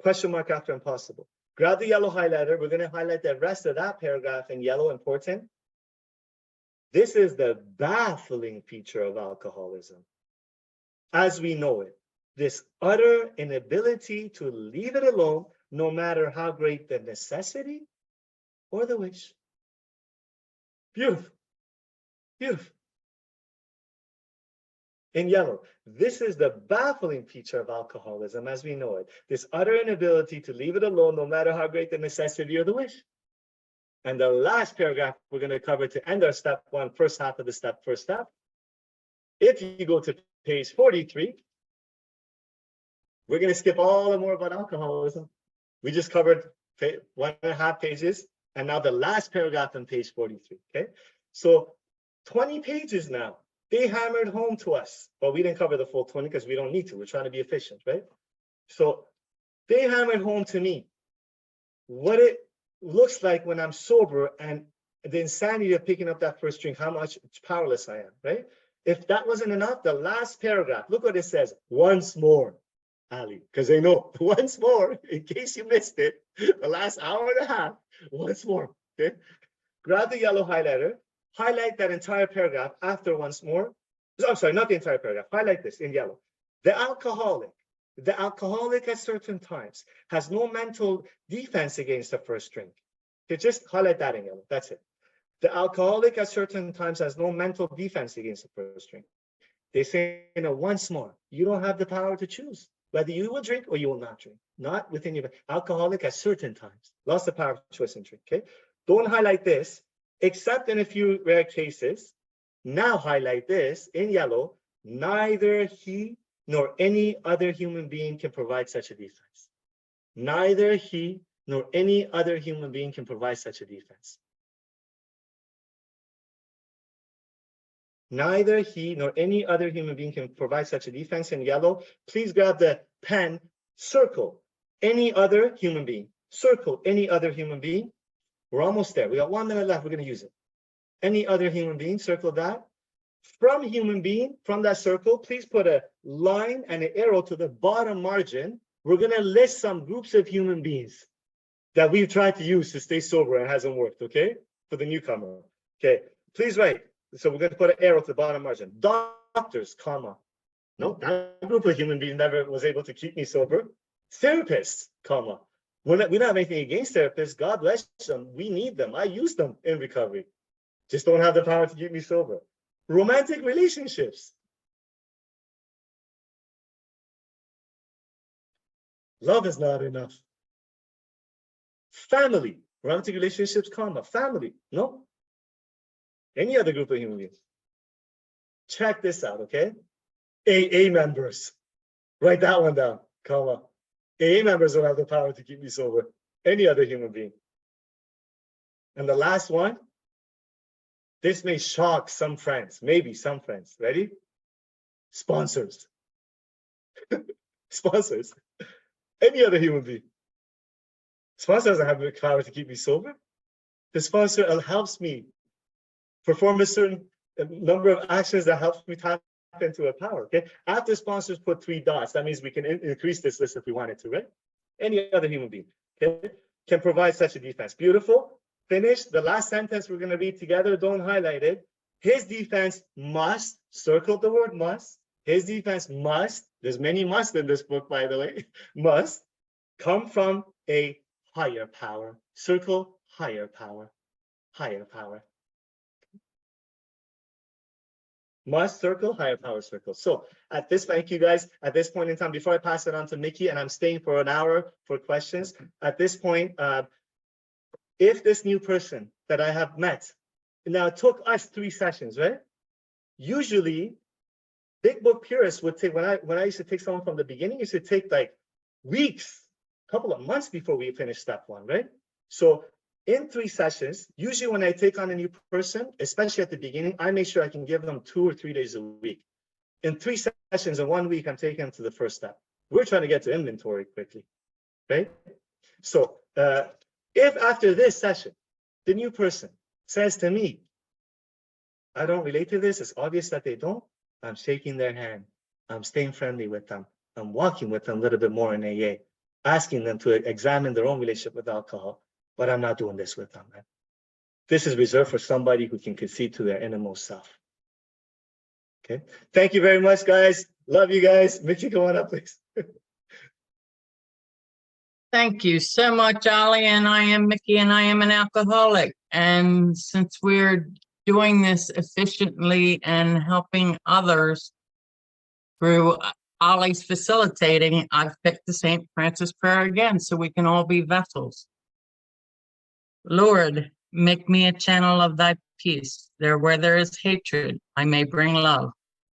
Question mark after impossible. Grab the yellow highlighter. We're going to highlight the rest of that paragraph in yellow, important. This is the baffling feature of alcoholism as we know it. This utter inability to leave it alone, no matter how great the necessity or the wish. Beautiful, beautiful. In yellow, this is the baffling feature of alcoholism as we know it. This utter inability to leave it alone, no matter how great the necessity or the wish. And the last paragraph we're going to cover to end our step 1, first half of the step, first step. If you go to page 43, we're going to skip all the more about alcoholism. We just covered 1.5 pages, and now the last paragraph on page 43, okay? So 20 pages now, they hammered home to us, but we didn't cover the full 20 because we don't need to. We're trying to be efficient, right? So they hammered home to me what it looks like when I'm sober and the insanity of picking up that first drink, how much powerless I am, right? If that wasn't enough, the last paragraph, look what it says, once more. Ali, because they know once more, in case you missed it, the last hour and a half, once more, okay? Grab the yellow highlighter, highlight that entire paragraph after once more. I'm sorry, not the entire paragraph, highlight this in yellow. The alcoholic at certain times has no mental defense against the first drink. Okay, just highlight that in yellow, that's it. The alcoholic at certain times has no mental defense against the first drink. They say, once more, you don't have the power to choose whether you will drink or you will not drink. Not within your alcoholic at certain times. Lost the power of choice and drink. Okay. Don't highlight this, except in a few rare cases. Now highlight this in yellow. Neither he nor any other human being can provide such a defense. Neither he nor any other human being can provide such a defense. Neither he nor any other human being can provide such a defense in yellow. Please grab the pen, circle any other human being. Circle any other human being. We're almost there. We got 1 minute left. We're going to use it. Any other human being, circle that. From human being, from that circle, please put a line and an arrow to the bottom margin. We're going to list some groups of human beings that we've tried to use to stay sober and hasn't worked, okay? For the newcomer. Okay, please write. So we're going to put an arrow to the bottom margin. Dot Doctors, comma. No, that group of human beings never was able to keep me sober. Therapists, comma. We don't have anything against therapists. God bless them. We need them. I use them in recovery. Just don't have the power to keep me sober. Romantic relationships. Love is not enough. Family, romantic relationships, comma, family, no. Any other group of human beings. Check this out, okay? AA members, write that one down, comma. AA members don't have the power to keep me sober. Any other human being. And the last one, this may shock some friends, maybe some friends, ready? Sponsors. Sponsors. Any other human being. Sponsor doesn't have the power to keep me sober. The sponsor helps me perform a certain number of actions that helps me tap into a power, okay? After sponsors put 3 dots, that means we can increase this list if we wanted to, right? Any other human being, okay, can provide such a defense. Beautiful. Finish. The last sentence we're going to read together, don't highlight it. His defense must, circle the word must, his defense must, there's many must in this book, by the way, must come from a higher power. Circle higher power. Higher power. Must circle, higher power circle. So at this, thank you guys. At this point in time, before I pass it on to Mickey, and I'm staying for an hour for questions, at this point, if this new person that I have met, now it took us 3 sessions, right? Usually, big book purists would take, when I used to take someone from the beginning, it used to take like weeks, a couple of months before we finish step 1, right? So in 3 sessions, usually when I take on a new person, especially at the beginning, I make sure I can give them 2 or 3 days a week. In 3 sessions in 1 week, I'm taking them to the first step. We're trying to get to inventory quickly, right? So if after this session, the new person says to me, I don't relate to this, it's obvious that they don't, I'm shaking their hand. I'm staying friendly with them. I'm walking with them a little bit more in AA, asking them to examine their own relationship with alcohol, but I'm not doing this with them, man. This is reserved for somebody who can concede to their innermost self. Okay. Thank you very much, guys. Love you guys. Mickey, go on up, please. Thank you so much, Ali. And I am Mickey, and I am an alcoholic. And since we're doing this efficiently and helping others through Ollie's facilitating, I've picked the St. Francis prayer again, so we can all be vessels. Lord, make me a channel of thy peace. There where there is hatred, I may bring love.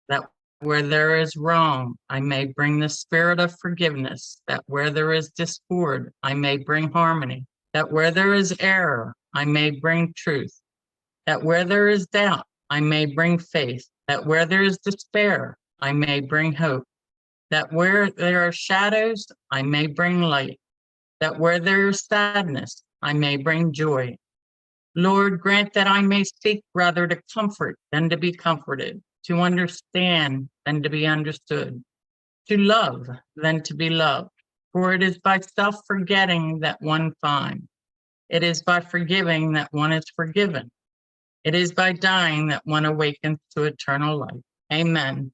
That where there is wrong, I may bring the spirit of forgiveness. That where there is discord, I may bring harmony. That where there is error, I may bring truth. That where there is doubt, I may bring faith. That where there is despair, I may bring hope. That where there are shadows, I may bring light. That where there is sadness, I may bring joy. Lord, grant that I may seek rather to comfort than to be comforted, to understand than to be understood, to love than to be loved. For it is by self-forgetting that one finds. It is by forgiving that one is forgiven. It is by dying that one awakens to eternal life. Amen.